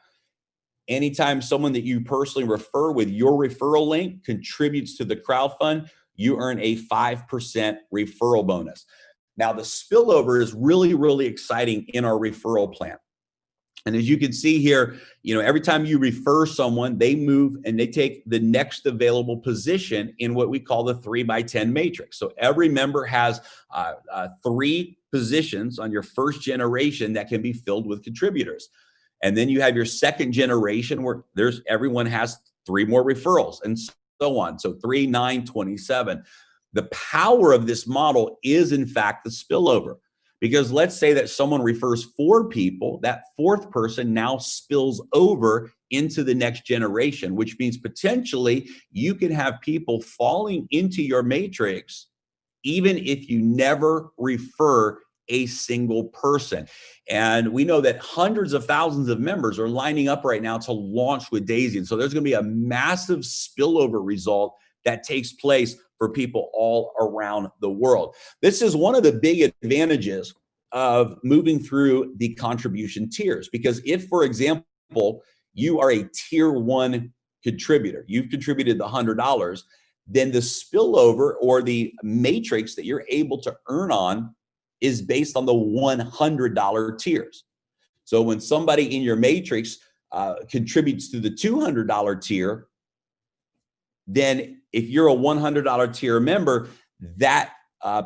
Anytime someone that you personally refer with your referral link contributes to the crowdfund, you earn a 5% referral bonus. Now, the spillover is really, really exciting in our referral plan. And as you can see here, every time you refer someone, they move and they take the next available position in what we call the 3x10 matrix. So every member has 3 positions on your first generation that can be filled with contributors. And then you have your second generation where everyone has 3 more referrals and so on. So 3, 9, 27. The power of this model is in fact the spillover. Because let's say that someone refers 4 people, that 4th person now spills over into the next generation, which means potentially you can have people falling into your matrix even if you never refer a single person. And we know that hundreds of thousands of members are lining up right now to launch with D.AI.SY. And so there's going to be a massive spillover result that takes place for people all around the world. This is one of the big advantages of moving through the contribution tiers, because if, for example, you are a tier 1 contributor, you've contributed the $100, then the spillover or the matrix that you're able to earn on is based on the $100 tiers. So when somebody in your matrix contributes to the $200 tier, then if you're a $100 tier member, that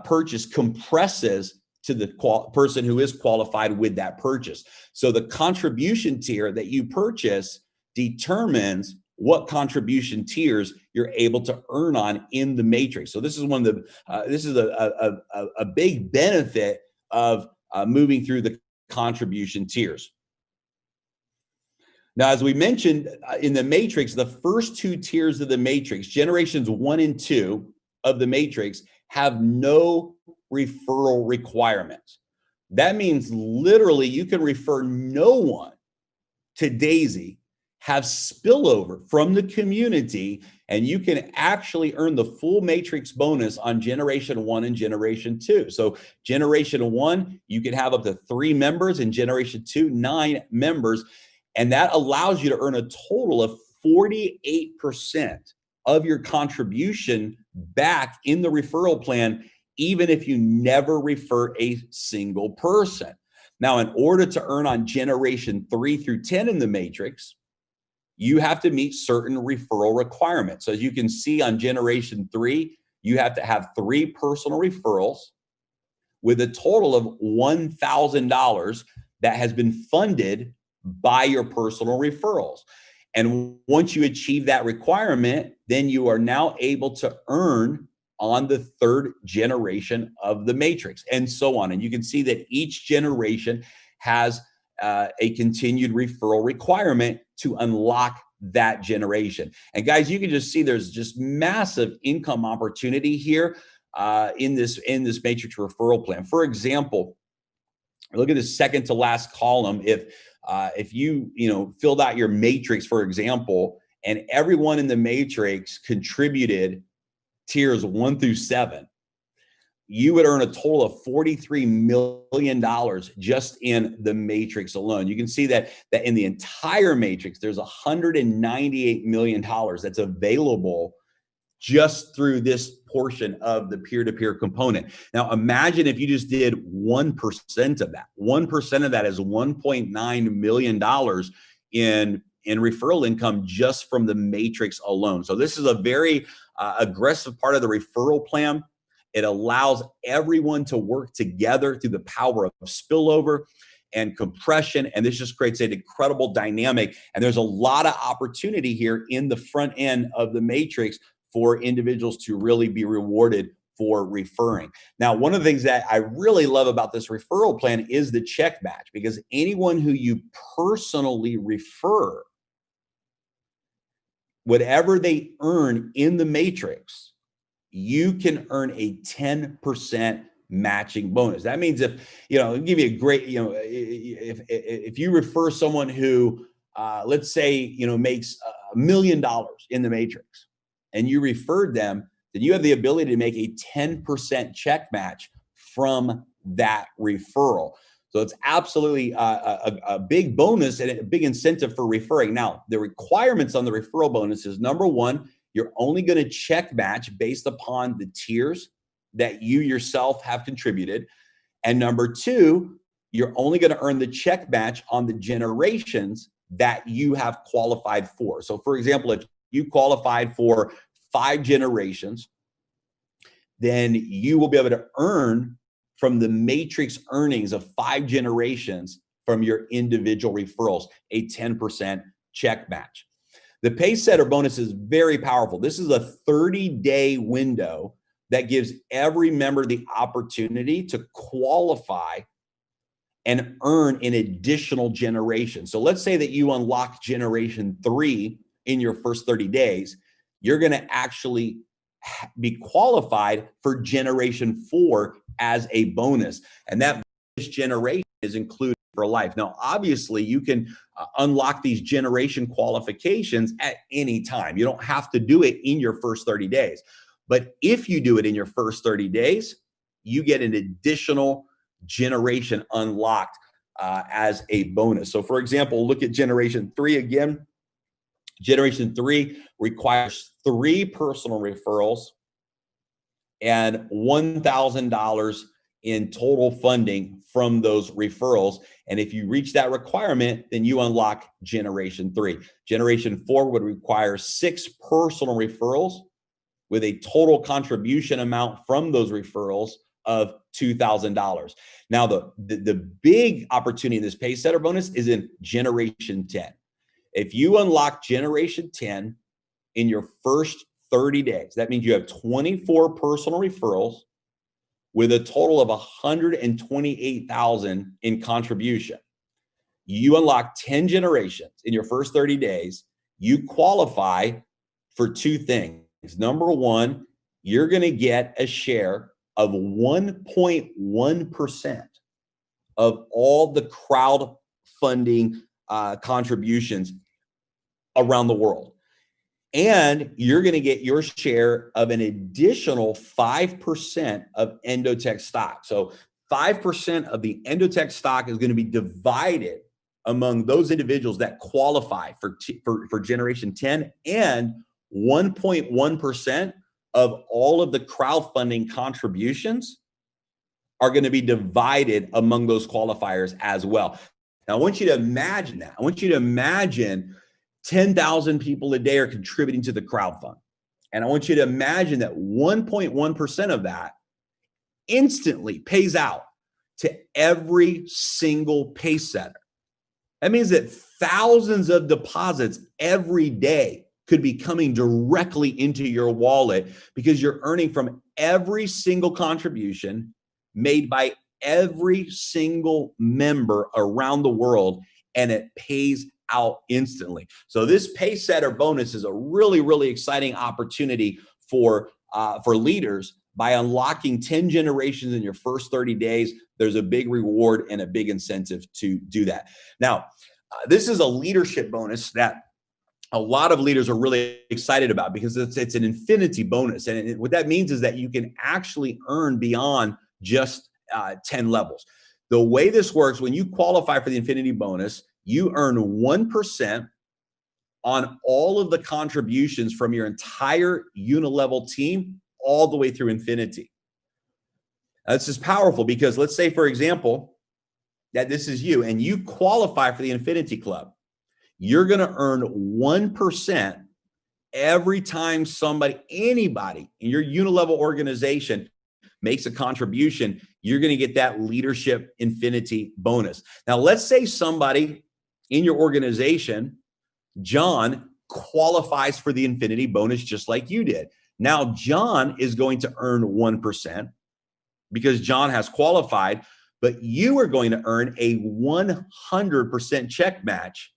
purchase compresses to the person who is qualified with that purchase. So the contribution tier that you purchase determines what contribution tiers you're able to earn on in the matrix. So this is one of the this is a big benefit of moving through the contribution tiers. Now, as we mentioned in the matrix, the first 2 tiers of the matrix, generations 1 and 2 of the matrix, have no referral requirements. That means literally you can refer no one to D.AI.SY, have spillover from the community, and you can actually earn the full matrix bonus on generation 1 and generation 2. So generation 1, you can have up to 3 members, and generation 2, 9 members. And that allows you to earn a total of 48% of your contribution back in the referral plan, even if you never refer a single person. Now, in order to earn on generation 3 through 10 in the matrix, you have to meet certain referral requirements. So as you can see on generation 3, you have to have 3 personal referrals with a total of $1,000 that has been funded by your personal referrals. And once you achieve that requirement, then you are now able to earn on the 3rd generation of the matrix, and so on. And you can see that each generation has a continued referral requirement to unlock that generation. And guys, you can just see there's just massive income opportunity here in this matrix referral plan. For example, look at the second to last column. If you filled out your matrix, for example, and everyone in the matrix contributed tiers 1 through 7, you would earn a total of $43 million just in the matrix alone. You can see that in the entire matrix, there's $198 million that's available just through this portion of the peer-to-peer component. Now, imagine if you just did 1% of that. 1% of that is $1.9 million in referral income just from the matrix alone. So this is a very aggressive part of the referral plan. It allows everyone to work together through the power of spillover and compression, and this just creates an incredible dynamic. And there's a lot of opportunity here in the front end of the matrix for individuals to really be rewarded for referring. Now, one of the things that I really love about this referral plan is the check match, because anyone who you personally refer, whatever they earn in the matrix, you can earn a 10% matching bonus. That means if, I'll give you a great, if you refer someone who, let's say, makes $1 million in the matrix, and you referred them, then you have the ability to make a 10% check match from that referral. So it's absolutely a big bonus and a big incentive for referring. Now, the requirements on the referral bonus is, number one, you're only going to check match based upon the tiers that you yourself have contributed. And number two, you're only going to earn the check match on the generations that you have qualified for. So for example, if you qualified for 5 generations, then you will be able to earn from the matrix earnings of 5 generations from your individual referrals, a 10% check match. The pace setter bonus is very powerful. This is a 30-day window that gives every member the opportunity to qualify and earn an additional generation. So let's say that you unlock generation 3 in your first 30 days, you're going to actually be qualified for generation 4 as a bonus. And that generation is included for life. Now, obviously, you can unlock these generation qualifications at any time. You don't have to do it in your first 30 days. But if you do it in your first 30 days, you get an additional generation unlocked as a bonus. So for example, look at generation 3 again. Generation 3 requires 3 personal referrals and $1,000 in total funding from those referrals. And if you reach that requirement, then you unlock generation 3. Generation 4 would require 6 personal referrals with a total contribution amount from those referrals of $2,000. Now, the big opportunity in this pace setter bonus is in generation 10. If you unlock generation 10 in your first 30 days, that means you have 24 personal referrals with a total of $128,000 in contribution. You unlock 10 generations in your first 30 days, you qualify for 2 things. Number one, you're going to get a share of 1.1% of all the crowdfunding contributions around the world. And you're going to get your share of an additional 5% of ENDOTECH stock. So 5% of the ENDOTECH stock is going to be divided among those individuals that qualify for generation 10, and 1.1% of all of the crowdfunding contributions are going to be divided among those qualifiers as well. Now, I want you to imagine that. I want you to imagine 10,000 people a day are contributing to the crowdfund. And I want you to imagine that 1.1% of that instantly pays out to every single pace setter. That means that thousands of deposits every day could be coming directly into your wallet because you're earning from every single contribution made by every single member around the world, and it pays out instantly. So this pace setter bonus is a really, really exciting opportunity for leaders. By unlocking 10 generations in your first 30 days, there's a big reward and a big incentive to do that. Now, this is a leadership bonus that a lot of leaders are really excited about because it's an infinity bonus. And what that means is that you can actually earn beyond just 10 levels. The way this works, when you qualify for the infinity bonus, you earn 1% on all of the contributions from your entire unilevel team all the way through infinity. This is powerful because let's say, for example, that this is you and you qualify for the Infinity Club. You're going to earn 1% every time anybody in your unilevel organization makes a contribution. You're going to get that leadership infinity bonus. Now, let's say somebody in your organization, John, qualifies for the infinity bonus just like you did. Now, John is going to earn 1% because John has qualified, but you are going to earn a 100% check match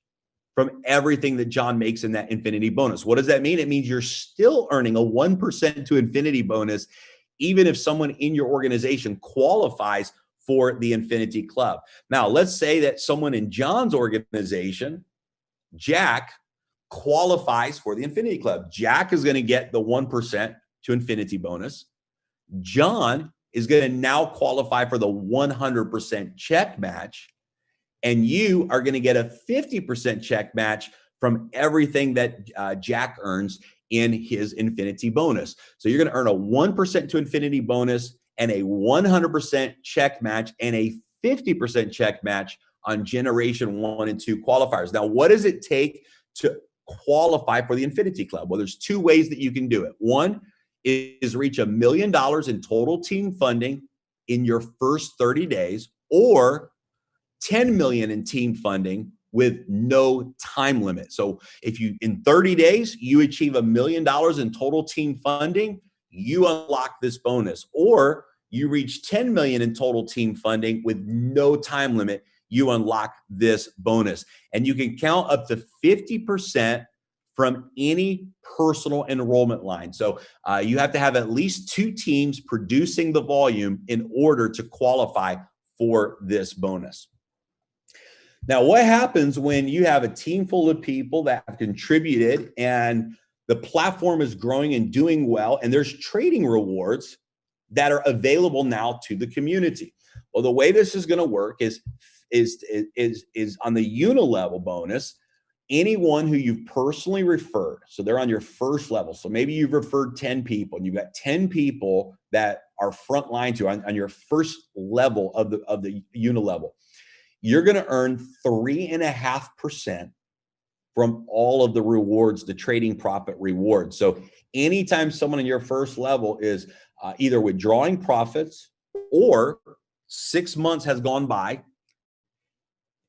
from everything that John makes in that infinity bonus. What does that mean? It means you're still earning a 1% to infinity bonus, even if someone in your organization qualifies for the Infinity Club. Now, let's say that someone in John's organization, Jack, qualifies for the Infinity Club. Jack is going to get the 1% to infinity bonus. John is going to now qualify for the 100% check match. And you are going to get a 50% check match from everything that Jack earns in his infinity bonus. So you're going to earn a 1% to infinity bonus and a 100% check match and a 50% check match on generation 1 and 2 qualifiers. Now, what does it take to qualify for the Infinity Club? Well, there's 2 ways that you can do it. One is reach $1 million in total team funding in your first 30 days, or 10 million in team funding with no time limit. So if you, in 30 days, you achieve $1 million in total team funding, you unlock this bonus. Or you reach 10 million in total team funding with no time limit, you unlock this bonus. And you can count up to 50% from any personal enrollment line. So you have to have at least 2 teams producing the volume in order to qualify for this bonus. Now, what happens when you have a team full of people that have contributed and the platform is growing and doing well, and there's trading rewards that are available now to the community? Well, the way this is going to work is on the unilevel bonus. Anyone who you've personally referred, so they're on your first level. So maybe you've referred 10 people and you've got 10 people that are frontline to on your first level of the unilevel. You're going to earn 3.5% from all of the rewards, the trading profit rewards. So anytime someone in your first level is either withdrawing profits or 6 months has gone by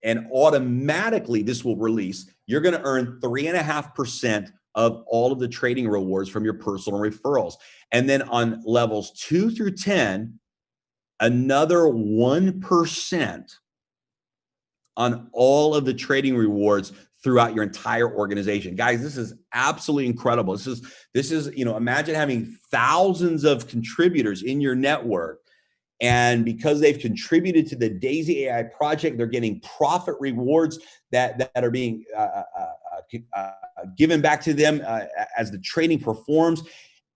and automatically this will release, you're going to earn 3.5% of all of the trading rewards from your personal referrals. And then on levels 2 through 10, another 1% on all of the trading rewards throughout your entire organization. Guys, this is absolutely incredible. This is, you know, imagine having thousands of contributors in your network, and because they've contributed to the D.AI.SY AI project, they're getting profit rewards that are being given back to them as the trading performs.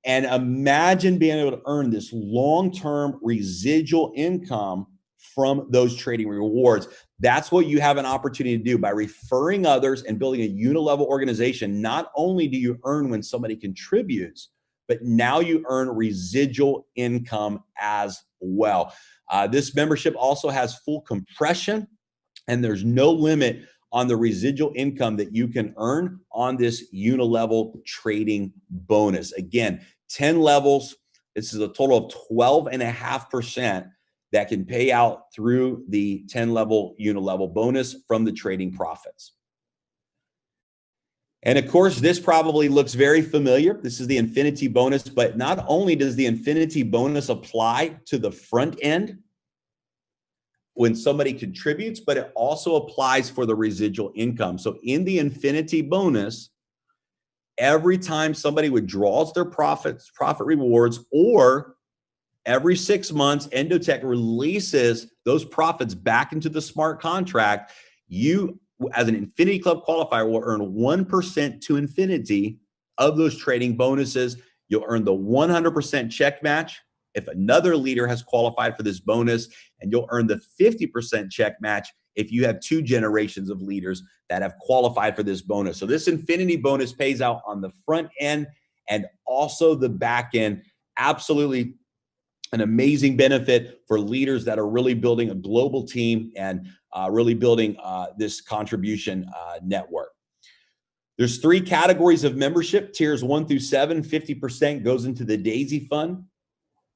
And imagine being able to earn this long-term residual income from those trading rewards. That's what you have an opportunity to do by referring others and building a unilevel organization. Not only do you earn when somebody contributes, but now you earn residual income as well. This membership also has full compression, and there's no limit on the residual income that you can earn on this unilevel trading bonus. Again, 10 levels. This is a total of 12.5% that can pay out through the 10 level unilevel bonus from the trading profits. And of course, this probably looks very familiar. This is the Infinity bonus, but not only does the Infinity bonus apply to the front end when somebody contributes, but it also applies for the residual income. So in the Infinity bonus, every time somebody withdraws their profit rewards, or every 6 months, ENDOTECH releases those profits back into the smart contract, you, as an Infinity Club qualifier, will earn 1% to infinity of those trading bonuses. You'll earn the 100% check match if another leader has qualified for this bonus, and you'll earn the 50% check match if you have 2 generations of leaders that have qualified for this bonus. So this infinity bonus pays out on the front end and also the back end. Absolutely an amazing benefit for leaders that are really building a global team and really building this contribution network. There's 3 categories of membership. Tiers 1 through 7, 50% goes into the DAISY fund.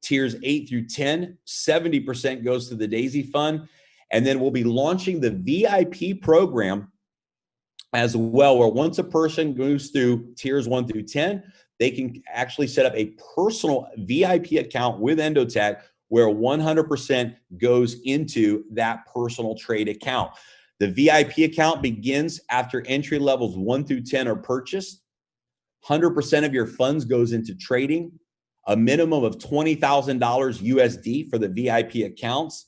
Tiers 8 through 10, 70% goes to the DAISY fund. And then we'll be launching the VIP program as well, where once a person goes through tiers 1 through 10, they can actually set up a personal VIP account with ENDOTECH where 100% goes into that personal trade account. The VIP account begins after entry levels 1 through 10 are purchased. 100% of your funds goes into trading, a minimum of $20,000 USD for the VIP accounts.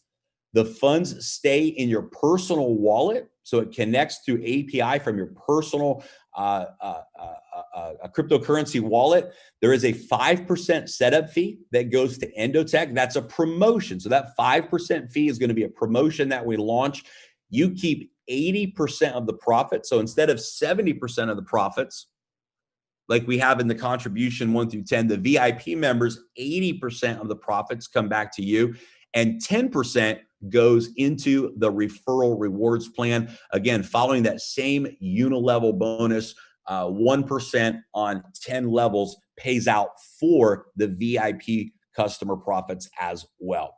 The funds stay in your personal wallet, so it connects through API from your personal cryptocurrency wallet. There is a 5% setup fee that goes to ENDOTECH. That's a promotion. So that 5% fee is going to be a promotion that we launch. You keep 80% of the profit. So instead of 70% of the profits, like we have in the contribution 1 through 10, the VIP members, 80% of the profits come back to you, and 10% goes into the referral rewards plan. Again, following that same unilevel bonus, 1% on 10 levels pays out for the VIP customer profits as well.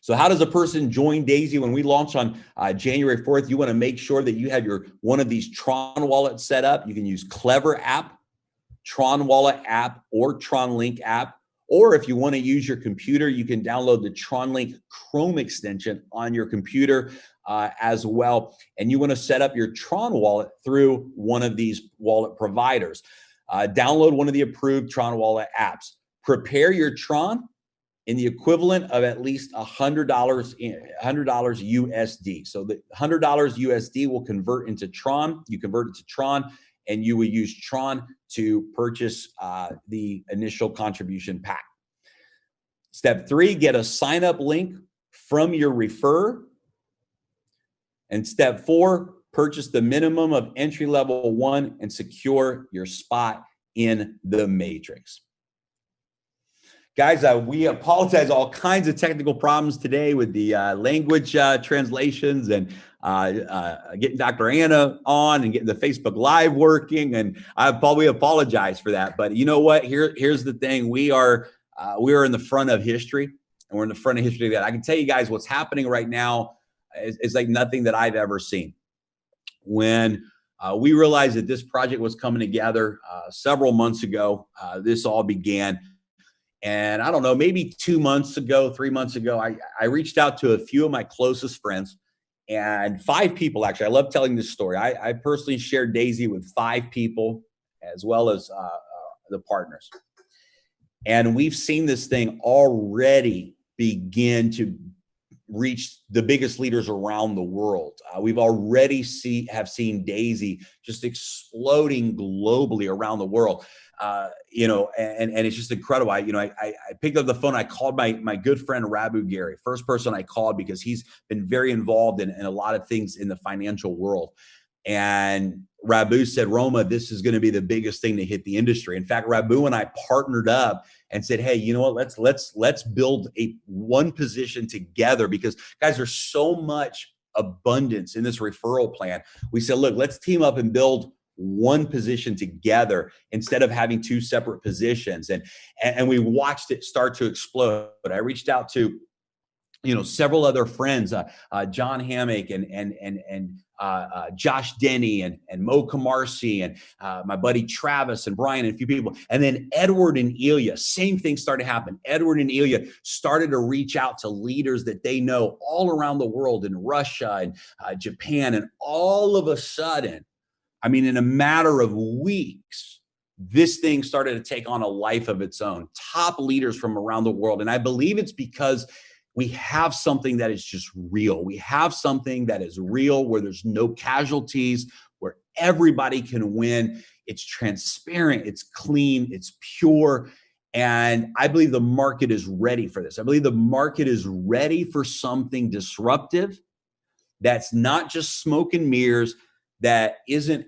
So how does a person join DAISY? When we launch on January 4th, you want to make sure that you have one of these Tron wallets set up. You can use Clever app, Tron Wallet app, or Tron Link app. Or if you want to use your computer, you can download the Tron Link Chrome extension on your computer as well. And you want to set up your Tron wallet through one of these wallet providers. Download one of the approved Tron wallet apps. Prepare your Tron in the equivalent of at least $100 USD. So the $100 USD will convert into Tron. You convert it to Tron, and you will use Tron to purchase the initial contribution pack. Step 3, get a sign-up link from your referrer. And step 4, purchase the minimum of entry level 1 and secure your spot in the matrix. Guys, we apologize, all kinds of technical problems today with the language translations and getting Dr. Anna on and getting the Facebook Live working. And we apologize for that. But you know what? Here's the thing. We are in the front of history, and we're in the front of history that I can tell you guys what's happening right now is like nothing that I've ever seen. When we realized that this project was coming together several months ago, this all began. And I don't know, maybe 2 months ago, 3 months ago, I reached out to a few of my closest friends, and 5 people, actually. I love telling this story. I personally shared DAISY with 5 people as well as the partners. And we've seen this thing already begin to reach the biggest leaders around the world. We've already have seen DAISY just exploding globally around the world. And it's just incredible. I picked up the phone. I called my good friend Rabu Gary, first person I called, because he's been very involved in a lot of things in the financial world. And Rabu said, Roma, this is going to be the biggest thing to hit the industry. In fact, Rabu and I partnered up and said, hey, you know what? Let's build one position together, because guys, there's so much abundance in this referral plan. We said, look, let's team up and build one position together instead of having 2 separate positions. And we watched it start to explode. I reached out to, several other friends, John Hammock and Josh Denny and Mo Kamarsi and my buddy Travis and Brian and a few people. And then Edward and Ilya, same thing started to happen. Edward and Ilya started to reach out to leaders that they know all around the world, in Russia and Japan. And all of a sudden, in a matter of weeks, this thing started to take on a life of its own. Top leaders from around the world. And I believe it's because we have something that is just real. We have something that is real, where there's no casualties, where everybody can win. It's transparent, it's clean, it's pure. And I believe the market is ready for this. I believe the market is ready for something disruptive that's not just smoke and mirrors, that isn't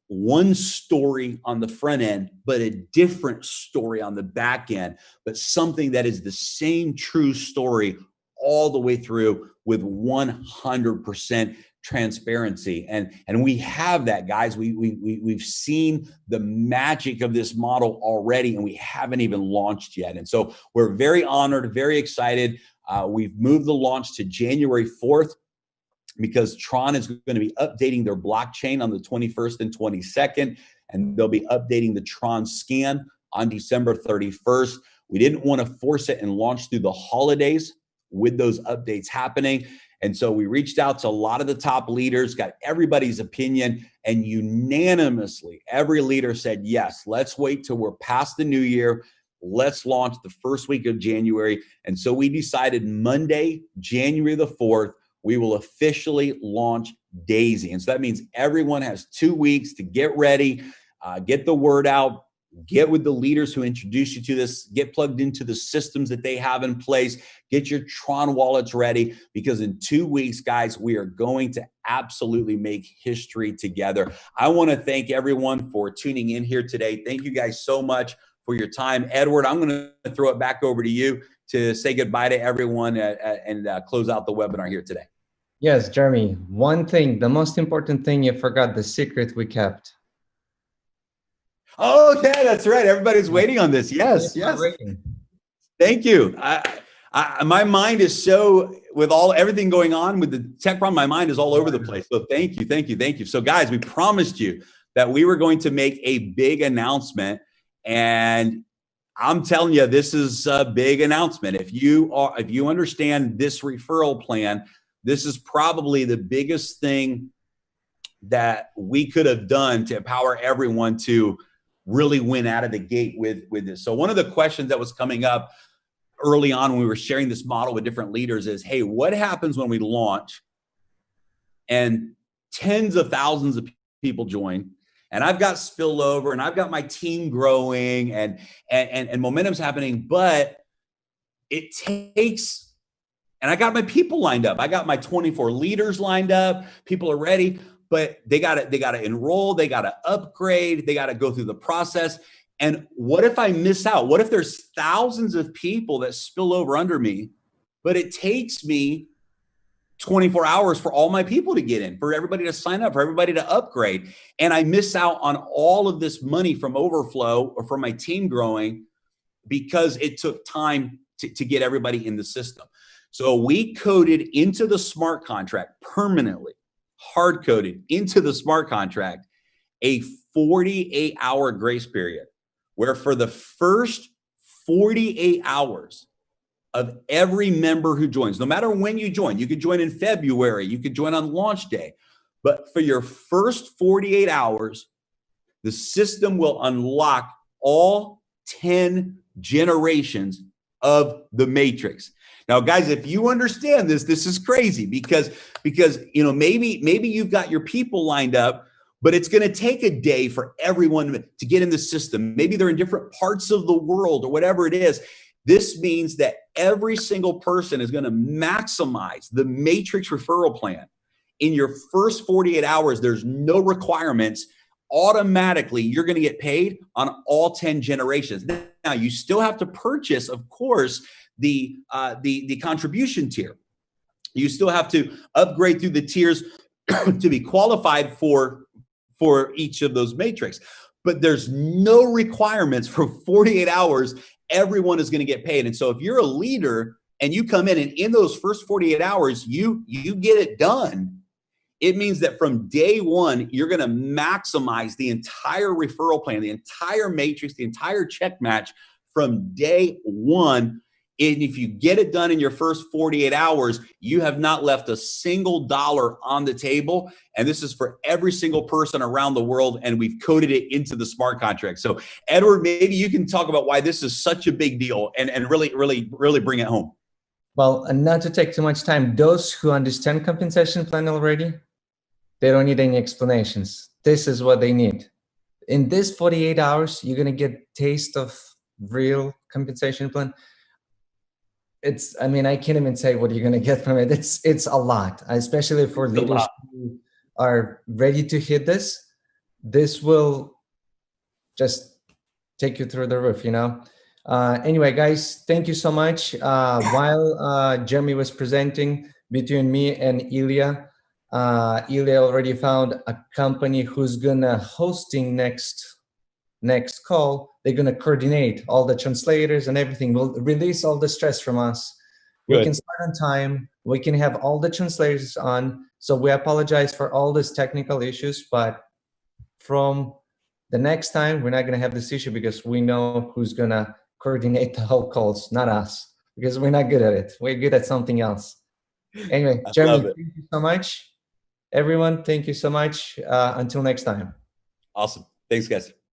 one story on the front end, but a different story on the back end, but something that is the same true story all the way through with 100% transparency. And we have that, guys. We've seen the magic of this model already, and we haven't even launched yet. And so we're very honored, very excited. We've moved the launch to January 4th because Tron is going to be updating their blockchain on the 21st and 22nd, and they'll be updating the Tron scan on December 31st. We didn't want to force it and launch through the holidays with those updates happening. And so we reached out to a lot of the top leaders, got everybody's opinion, and unanimously, every leader said, yes, let's wait till we're past the new year. Let's launch the first week of January. And so we decided Monday, January the 4th, we will officially launch D.AI.SY. And so that means everyone has 2 weeks to get ready, get the word out, get with the leaders who introduce you to this, get plugged into the systems that they have in place, get your Tron wallets ready, because in 2 weeks, guys, we are going to absolutely make history together. I want to thank everyone for tuning in here today. Thank you guys so much for your time. Edward, I'm going to throw it back over to you to say goodbye to everyone and close out the webinar here today. Yes, Jeremy, one thing, the most important thing, you forgot the secret we kept. Oh, yeah, that's right. Everybody's waiting on this. Yes, yes. Thank you. My mind is so, with everything going on with the tech problem, my mind is all over the place. So thank you, thank you, thank you. So guys, we promised you that we were going to make a big announcement, and I'm telling you, this is a big announcement. If you understand this referral plan, this is probably the biggest thing that we could have done to empower everyone to really win out of the gate with this. So one of the questions that was coming up early on when we were sharing this model with different leaders is, hey, what happens when we launch and tens of thousands of people join, and I've got spillover and I've got my team growing and momentum's happening, but it takes, and I got my people lined up. I got my 24 leaders lined up. People are ready, but they got to enroll. They got to upgrade. They got to go through the process. And what if I miss out? What if there's thousands of people that spill over under me, but it takes me 24 hours for all my people to get in, for everybody to sign up, for everybody to upgrade, and I miss out on all of this money from overflow or from my team growing because it took time to get everybody in the system. So we coded into the smart contract permanently, hard coded into the smart contract, a 48-hour grace period, where for the first 48 hours of every member who joins, no matter when you join, you could join in February, you could join on launch day, but for your first 48 hours, the system will unlock all 10 generations of the matrix. Now, guys, if you understand this, this is crazy because maybe you've got your people lined up, but it's going to take a day for everyone to get in the system. Maybe they're in different parts of the world or whatever it is. This means that every single person is going to maximize the matrix referral plan. In your first 48 hours, there's no requirements. Automatically, you're going to get paid on all 10 generations. Now, you still have to purchase, of course, the contribution tier. You still have to upgrade through the tiers to be qualified for each of those matrix. But there's no requirements for 48 hours. Everyone is going to get paid. And so if you're a leader and you come in and in those first 48 hours, you get it done, it means that from day one, you're going to maximize the entire referral plan, the entire matrix, the entire check match from day one. And if you get it done in your first 48 hours, you have not left a single dollar on the table. And this is for every single person around the world. And we've coded it into the smart contract. So Edward, maybe you can talk about why this is such a big deal and really bring it home. Well, and not to take too much time, those who understand compensation plan already, they don't need any explanations. This is what they need. In this 48 hours, you're going to get a taste of real compensation plan. it's, I mean, I can't even say what you're going to get from it. It's a lot, especially for leaders who are ready to hit this. This will just take you through the roof, you know? Anyway, guys, thank you so much. While Jeremy was presenting, between me and Ilya, Ilya already found a company who's gonna hosting next call. They're gonna coordinate all the translators and everything. We'll release all the stress from us. Good. We can start on time. We can have all the translators on. So we apologize for all these technical issues, but from the next time, we're not going to have this issue because we know who's going to coordinate the whole calls, not us, because we're not good at it. We're good at something else. Anyway, Jeremy, thank you so much. Everyone, thank you so much. Until next time. Awesome. Thanks, guys.